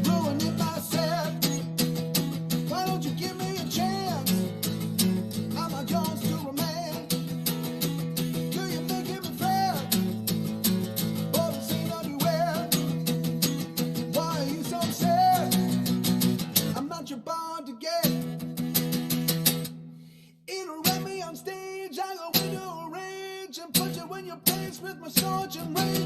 ruining my set. Why don't you give me a chance? I'm not yours to remain. Girl, you're making me fret. All the same everywhere. Why are you so sad? I'm not your Bard to get. Interrupt me on stage, I go into a rage and put you in your place with my sword and rage.